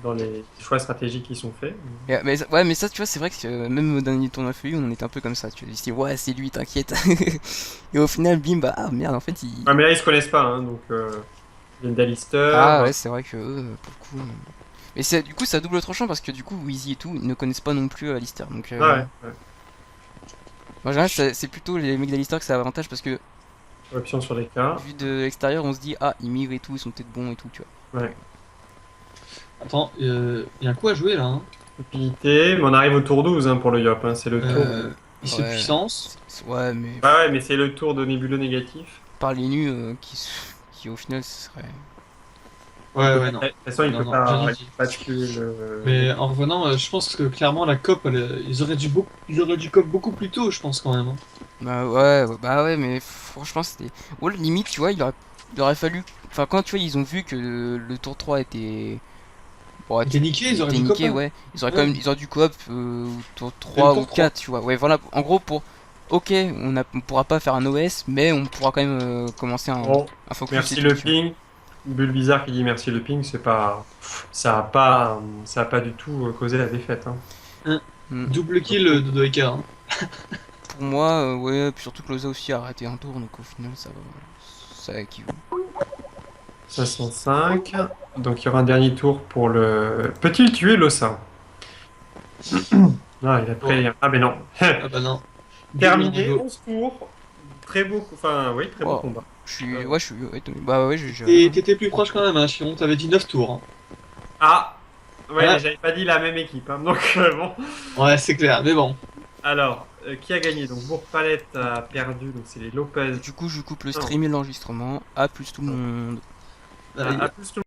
[SPEAKER 2] dans les choix stratégiques qui sont faits.
[SPEAKER 1] ouais, mais ça, tu vois, c'est vrai que même au dernier tournoi FEU, on était un peu comme ça, tu vois, il se dit, ouais, c'est lui, t'inquiète. Et au final, bim, bah, ah merde, en fait, il.
[SPEAKER 2] Ouais, mais là, ils se connaissent pas, hein, donc ils viennent d'Alistair.
[SPEAKER 1] Ah ouais, c'est vrai que pour le coup. Mais du coup, ça double tranchant parce que du coup, Wheezy et tout, ils ne connaissent pas non plus Alistair. Donc,
[SPEAKER 2] Ah ouais, ouais.
[SPEAKER 1] en général, c'est plutôt les mecs d'Alistair que ça a avantage parce que
[SPEAKER 2] Option sur les cas.
[SPEAKER 1] vu de l'extérieur, on se dit, ah, ils migrent et tout, ils sont peut-être bons et tout, tu vois.
[SPEAKER 2] Ouais.
[SPEAKER 3] Attends, il y a un coup à jouer là. Hein.
[SPEAKER 2] Stupidité, mais on arrive au tour 12 hein, pour le Yop, hein, c'est le tour.
[SPEAKER 3] Lycée de
[SPEAKER 1] Ouais.
[SPEAKER 3] puissance.
[SPEAKER 1] Ouais, mais
[SPEAKER 2] Bah ouais, mais c'est le tour de nébuleux négatif.
[SPEAKER 1] par les nus qui au final ce serait.
[SPEAKER 3] Ouais, non.
[SPEAKER 2] De toute façon, il
[SPEAKER 3] Non,
[SPEAKER 2] peut
[SPEAKER 3] non,
[SPEAKER 2] pas,
[SPEAKER 3] j'en ai
[SPEAKER 2] il
[SPEAKER 3] dit.
[SPEAKER 2] peut pas tuer le.
[SPEAKER 3] Mais en revenant, je pense que clairement la COP, ils auraient dû COP beaucoup plus tôt, je pense quand même. Hein.
[SPEAKER 1] Bah ouais, mais franchement, c'était. Ouais, limite, tu vois, il aurait fallu. Enfin, quand tu vois, ils ont vu que le tour 3 était. Bon,
[SPEAKER 3] Ils étaient niqués, ils auraient
[SPEAKER 1] était
[SPEAKER 3] dû COP.
[SPEAKER 1] niqué,
[SPEAKER 3] Hein.
[SPEAKER 1] ouais.
[SPEAKER 3] Ouais.
[SPEAKER 1] Ils auraient dû coop au tour
[SPEAKER 3] Et le
[SPEAKER 1] 3 ou
[SPEAKER 3] tour 3.
[SPEAKER 1] 4, tu vois. Ouais, voilà. En gros, pour. Ok, on pourra pas faire un OS, mais on pourra quand même commencer
[SPEAKER 2] Bon,
[SPEAKER 1] un focus et
[SPEAKER 2] merci
[SPEAKER 1] tout,
[SPEAKER 2] le
[SPEAKER 1] tu vois.
[SPEAKER 2] ping. Bulle bizarre qui dit merci le ping, c'est pas. Ça a pas du tout causé la défaite. Hein.
[SPEAKER 1] Hmm.
[SPEAKER 3] Double kill de Doeka. Hein.
[SPEAKER 1] Pour moi, ouais, puis surtout que Loza aussi a arrêté un tour, donc au final, ça équivaut.
[SPEAKER 2] 505. Donc il y aura un dernier tour pour le. Peut-il tuer l'Ossa? Ah, il a pris. Ah, mais non.
[SPEAKER 3] Ah bah non.
[SPEAKER 2] Terminé,
[SPEAKER 3] Double
[SPEAKER 2] 11 tours. Très beau, enfin, oui, très beau
[SPEAKER 1] Wow.
[SPEAKER 2] combat.
[SPEAKER 1] Ouais, je suis, ouais, bah ouais,
[SPEAKER 3] Et t'étais plus proche quand même, hein, Chiron, t'avais dit 9 tours. Hein.
[SPEAKER 2] Ah, ouais,
[SPEAKER 3] Ah.
[SPEAKER 2] mais j'avais pas dit la même équipe, hein, donc bon.
[SPEAKER 3] Ouais, c'est clair, mais bon.
[SPEAKER 2] Alors, qui a gagné? Donc Bourg-Palette a perdu, donc c'est les Lopez.
[SPEAKER 1] Du coup, je coupe le
[SPEAKER 2] Non.
[SPEAKER 1] stream et l'enregistrement. À plus tout le monde.
[SPEAKER 3] Allez.
[SPEAKER 2] À plus tout